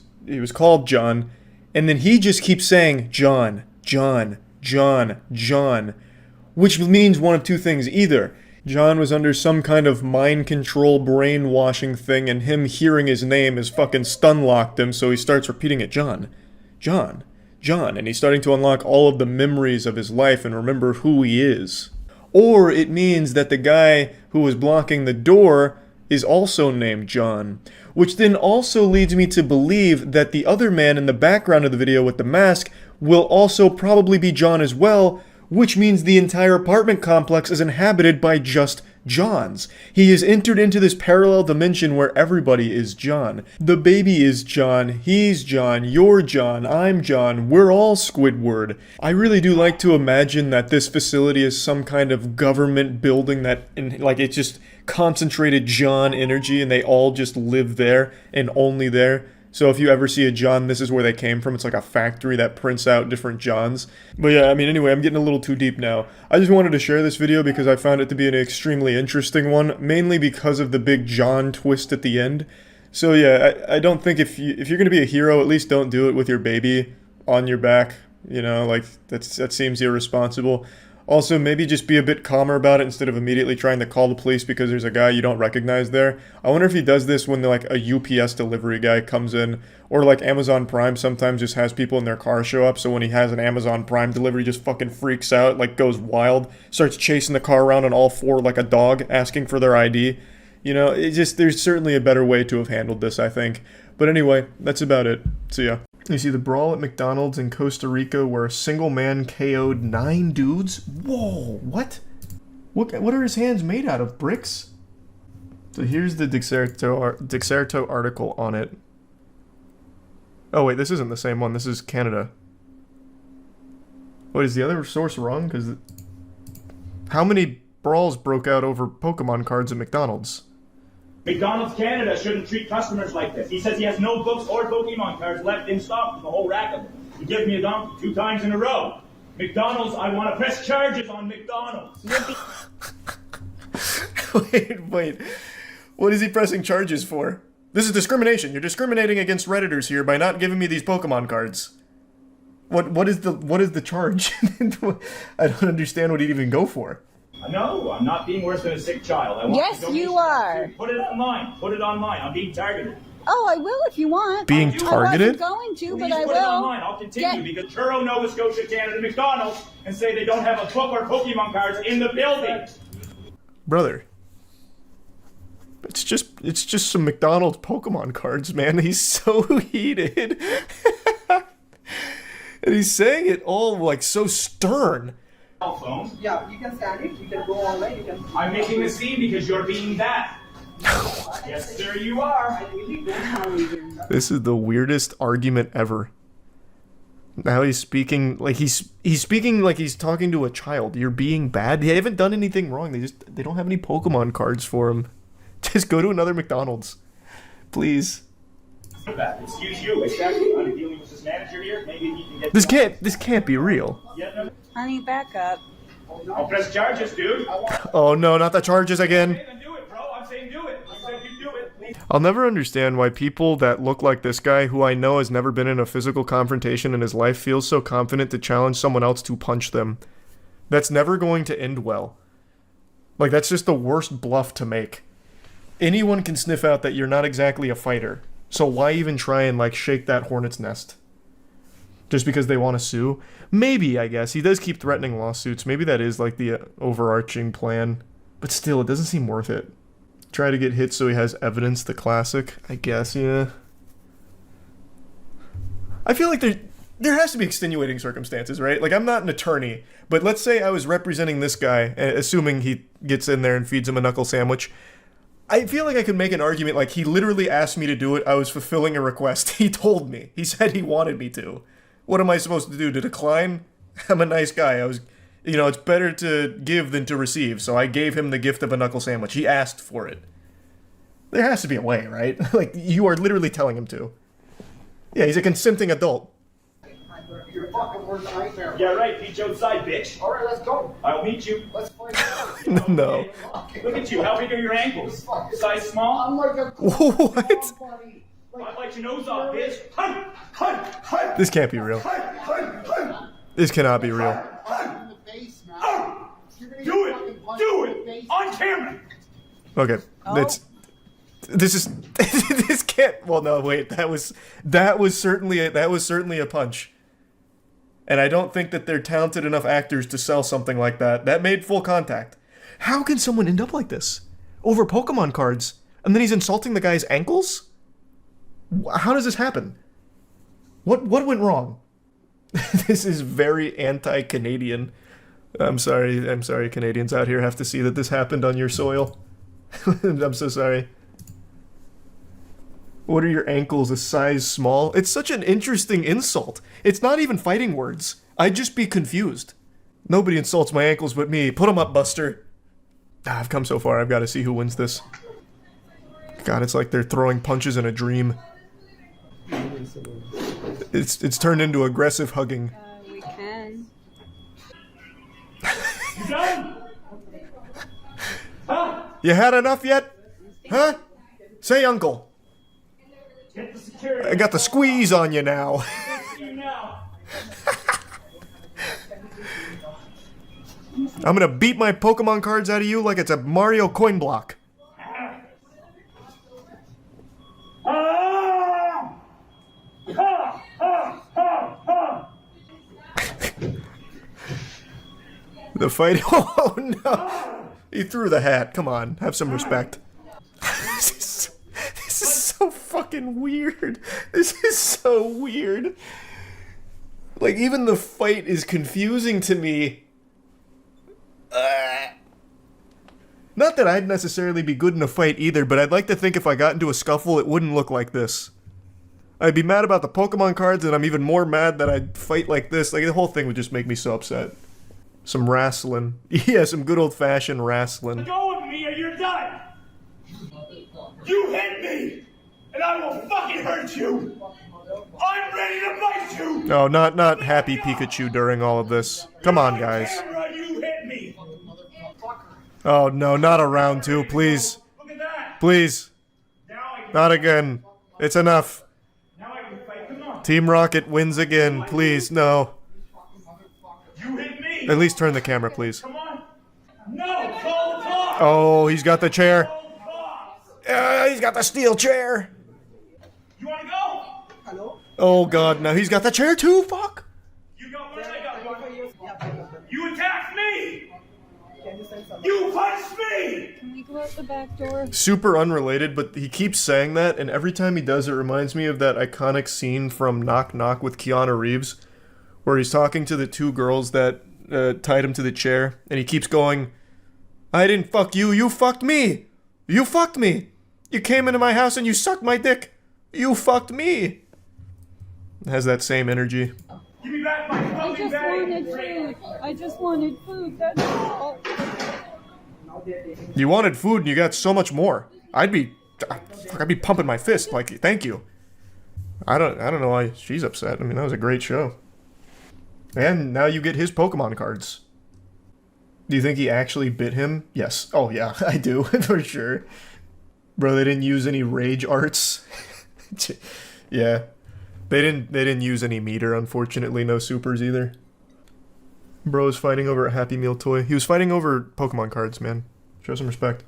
[SPEAKER 1] called John. And then he just keeps saying, John, John, John, John. Which means one of two things. Either John was under some kind of mind control brainwashing thing and him hearing his name is fucking stun locked him, so he starts repeating it, John, John. John, and he's starting to unlock all of the memories of his life and remember who he is. Or it means that the guy who was blocking the door is also named John, which then also leads me to believe that the other man in the background of the video with the mask will also probably be John as well, which means the entire apartment complex is inhabited by just Johns. He has entered into this parallel dimension where everybody is John. The baby is John, he's John, you're John, I'm John, we're all Squidward. I really do like to imagine that this facility is some kind of government building that, like, it's just concentrated John energy and they all just live there and only there. So if you ever see a John, this is where they came from. It's like a factory that prints out different Johns. But yeah, I mean, anyway, I'm getting a little too deep now. I just wanted to share this video because I found it to be an extremely interesting one, mainly because of the big John twist at the end. So yeah, I don't think if you're going to be a hero, at least don't do it with your baby on your back. You know, like, that seems irresponsible. Also, maybe just be a bit calmer about it instead of immediately trying to call the police because there's a guy you don't recognize there. I wonder if he does this when like a UPS delivery guy comes in, or like Amazon Prime sometimes just has people in their car show up, so when he has an Amazon Prime delivery, he just fucking freaks out, like goes wild, starts chasing the car around on all four like a dog, asking for their ID. You know, there's certainly a better way to have handled this, I think. But anyway, that's about it. See ya. You see the brawl at McDonald's in Costa Rica where a single man KO'd 9 dudes? Whoa, what? What are his hands made out of? Bricks? So here's the Dexerto article on it. Oh wait, this isn't the same one. This is Canada. Wait, is the other source wrong? Because how many brawls broke out over Pokemon cards at McDonald's?
[SPEAKER 12] McDonald's Canada shouldn't treat customers like this. He says he has no books or Pokemon cards left in stock with the whole rack of them. He gave me a donkey 2 times in a row. McDonald's, I want to press charges on McDonald's.
[SPEAKER 1] Wait. What is he pressing charges for? This is discrimination. You're discriminating against Redditors here by not giving me these Pokemon cards. What is the charge? I don't understand what he'd even go for.
[SPEAKER 12] No, I'm not being worse than a sick child. I want
[SPEAKER 6] Yes, you are.
[SPEAKER 12] Put it online. Put it online. I'm being targeted.
[SPEAKER 6] Oh, I will if you want.
[SPEAKER 1] Being targeted?
[SPEAKER 6] I wasn't going to, but
[SPEAKER 12] Please
[SPEAKER 6] I
[SPEAKER 12] put it
[SPEAKER 6] will.
[SPEAKER 12] online. I'll continue because Churro, Nova Scotia, Canada, McDonald's, and say they don't have a book or Pokemon cards in the building.
[SPEAKER 1] Brother. It's just some McDonald's Pokemon cards, man. He's so heated. And he's saying it all like so stern.
[SPEAKER 12] Cell phone.
[SPEAKER 20] Yeah, you can stand it. You can go online. You can.
[SPEAKER 12] I'm making a scene because you're being that. Yes, sir, you are.
[SPEAKER 1] This is the weirdest argument ever. Now he's speaking like he's speaking like he's talking to a child. You're being bad. They haven't done anything wrong. They don't have any Pokemon cards for him. Just go to another McDonald's, please.
[SPEAKER 12] Excuse you. Exactly. I'm dealing with this manager here. Maybe he can get.
[SPEAKER 1] This can't be real.
[SPEAKER 6] Honey, back up.
[SPEAKER 12] I'll press charges, dude.
[SPEAKER 1] Oh no, not the charges again.
[SPEAKER 12] Then do it, bro. I'm saying do it. You said you do it.
[SPEAKER 1] I'll never understand why people that look like this guy, who I know has never been in a physical confrontation in his life, feels so confident to challenge someone else to punch them. That's never going to end well. Like, that's just the worst bluff to make. Anyone can sniff out that you're not exactly a fighter. So why even try and, like, shake that hornet's nest? Just because they want to sue? Maybe, I guess. He does keep threatening lawsuits. Maybe that is, like, the overarching plan. But still, it doesn't seem worth it. Try to get hit so he has evidence, the classic. I guess, yeah. I feel like there has to be extenuating circumstances, right? Like, I'm not an attorney, but let's say I was representing this guy, assuming he gets in there and feeds him a knuckle sandwich. I feel like I could make an argument like he literally asked me to do it. I was fulfilling a request. He told me. He said he wanted me to. What am I supposed to do? To decline? I'm a nice guy. It's better to give than to receive. So I gave him the gift of a knuckle sandwich. He asked for it. There has to be a way, right? Like, you are literally telling him to. Yeah, he's a consenting adult.
[SPEAKER 20] You're fucking worst nightmare.
[SPEAKER 12] Yeah, right. Meet you outside, bitch.
[SPEAKER 20] All right, let's go.
[SPEAKER 12] I'll meet you.
[SPEAKER 20] Let's find out.
[SPEAKER 1] No.
[SPEAKER 12] Look at you. How big are your ankles? Size small?
[SPEAKER 20] I'm like a.
[SPEAKER 1] What?
[SPEAKER 12] I'd like your nose off, bitch. Hunt, hunt, hunt.
[SPEAKER 1] This can't be real. This cannot be real.
[SPEAKER 12] Do it. Do it. On camera.
[SPEAKER 1] Okay, This is this can't. Well, no, wait. That was certainly a punch. And I don't think that they're talented enough actors to sell something like that. That made full contact. How can someone end up like this over Pokemon cards? And then he's insulting the guy's ankles? How does this happen? What went wrong? This is very anti-Canadian. I'm sorry, Canadians out here have to see that this happened on your soil. I'm so sorry. What are your ankles, a size small? It's such an interesting insult. It's not even fighting words. I'd just be confused. Nobody insults my ankles but me. Put 'em up, Buster. I've come so far, I've got to see who wins this. God, it's like they're throwing punches in a dream. It's turned into aggressive hugging.
[SPEAKER 7] We can.
[SPEAKER 12] You done? Huh?
[SPEAKER 1] You had enough yet? Huh? Say uncle.
[SPEAKER 12] Get the security.
[SPEAKER 1] I got the squeeze on you now.
[SPEAKER 12] You now.
[SPEAKER 1] I'm gonna beat my Pokemon cards out of you like it's a Mario coin block. The fight. Oh no! He threw the hat. Come on, have some respect. This is so fucking weird. This is so weird. Like, even the fight is confusing to me. Not that I'd necessarily be good in a fight either, but I'd like to think if I got into a scuffle, it wouldn't look like this. I'd be mad about the Pokemon cards, and I'm even more mad that I'd fight like this. Like, the whole thing would just make me so upset. Some wrestling. Yeah, some good old-fashioned wrestling.
[SPEAKER 12] Go with me or you're done. You hit me, and I will fucking hurt you. I'm ready to bite you.
[SPEAKER 1] No, not happy Pikachu during all of this. Come on, guys.
[SPEAKER 12] Camera, you hit me.
[SPEAKER 1] Oh no, not a round two, please.
[SPEAKER 12] Look at that.
[SPEAKER 1] Please. Not again. It's enough.
[SPEAKER 12] Now I can fight. Come on.
[SPEAKER 1] Team Rocket wins again, please. No.
[SPEAKER 12] You hit me.
[SPEAKER 1] At least turn the camera, please.
[SPEAKER 12] Come on. No, call the talk.
[SPEAKER 1] Oh, he's got the chair. He's got the steel chair.
[SPEAKER 12] You want to go?
[SPEAKER 20] Hello?
[SPEAKER 1] Oh god, now he's got the chair too, fuck.
[SPEAKER 12] You got one, I got one. You attacked me.
[SPEAKER 20] Can you send someone?
[SPEAKER 12] You punched me.
[SPEAKER 7] Can we go out the back door?
[SPEAKER 1] Super unrelated, but he keeps saying that, and every time he does, it reminds me of that iconic scene from Knock Knock with Keanu Reeves, where he's talking to the two girls that tied him to the chair, and he keeps going, I didn't fuck you, you fucked me. You fucked me. You came into my house and you sucked my dick. You fucked me. It has that same energy.
[SPEAKER 12] Give me back my fucking bag.
[SPEAKER 7] I just wanted food, that's all.
[SPEAKER 1] You wanted food and you got so much more. I'd be pumping my fist like, thank you. I don't know why she's upset. I mean, that was a great show. And now you get his Pokemon cards. Do you think he actually bit him? Yes. Oh yeah, I do, for sure. Bro, they didn't use any rage arts. Yeah. They didn't use any meter, unfortunately, no supers either. Bro's fighting over a Happy Meal toy. He was fighting over Pokemon cards, man. Show some respect.